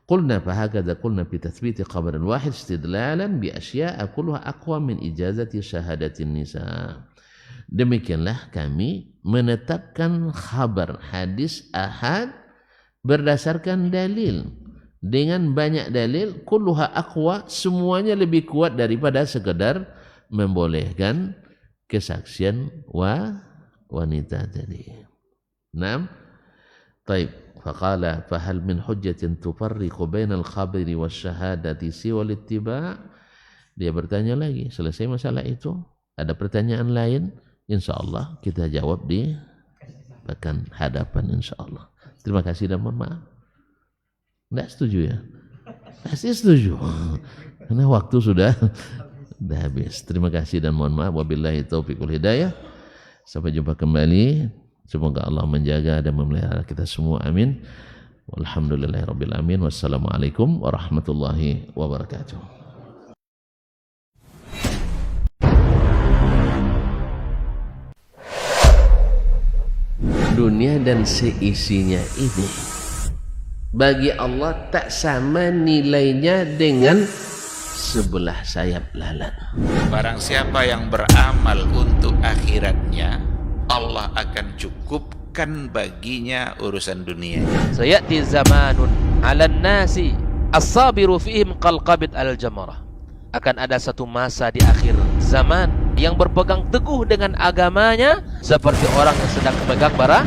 Qulna fahakadha qulna fi tathbiti khabarin wahid istidlalan bi asya'a kulluha aqwa min ijazati syahadatin nisa. Demikianlah kami menetapkan khabar hadis ahad berdasarkan dalil. Dengan banyak dalil, kulluha aqwa, semuanya lebih kuat daripada sekedar membolehkan kesaksian wanita tadi. Naam. Taib. Faqala fahal min hujjatin tufarriqu bainal khabari wasyahadati siwal ittiba'. Dia bertanya lagi, selesai masalah itu, ada pertanyaan lain, insyaallah kita jawab di pekan hadapan insyaallah. Terima kasih dan mohon maaf. Tidak setuju ya? Pasti setuju. Karena waktu sudah habis. Terima kasih dan mohon maaf. Wabillahi taufiq wal hidayah. Sampai jumpa kembali. Semoga Allah menjaga dan memelihara kita semua. Amin. Walhamdulillahirabbil alamin. Wassalamualaikum warahmatullahi wabarakatuh. Dunia dan seisinya ini bagi Allah tak sama nilainya dengan sebelah sayap lalat. Barang siapa yang beramal untuk akhiratnya, Allah akan cukupkan baginya urusan dunia. Sayati zamanun 'alan nasi as-sabiru fihim qalqabit al-jamarah. Akan ada satu masa di akhir zaman yang berpegang teguh dengan agamanya seperti orang yang sedang memegang bara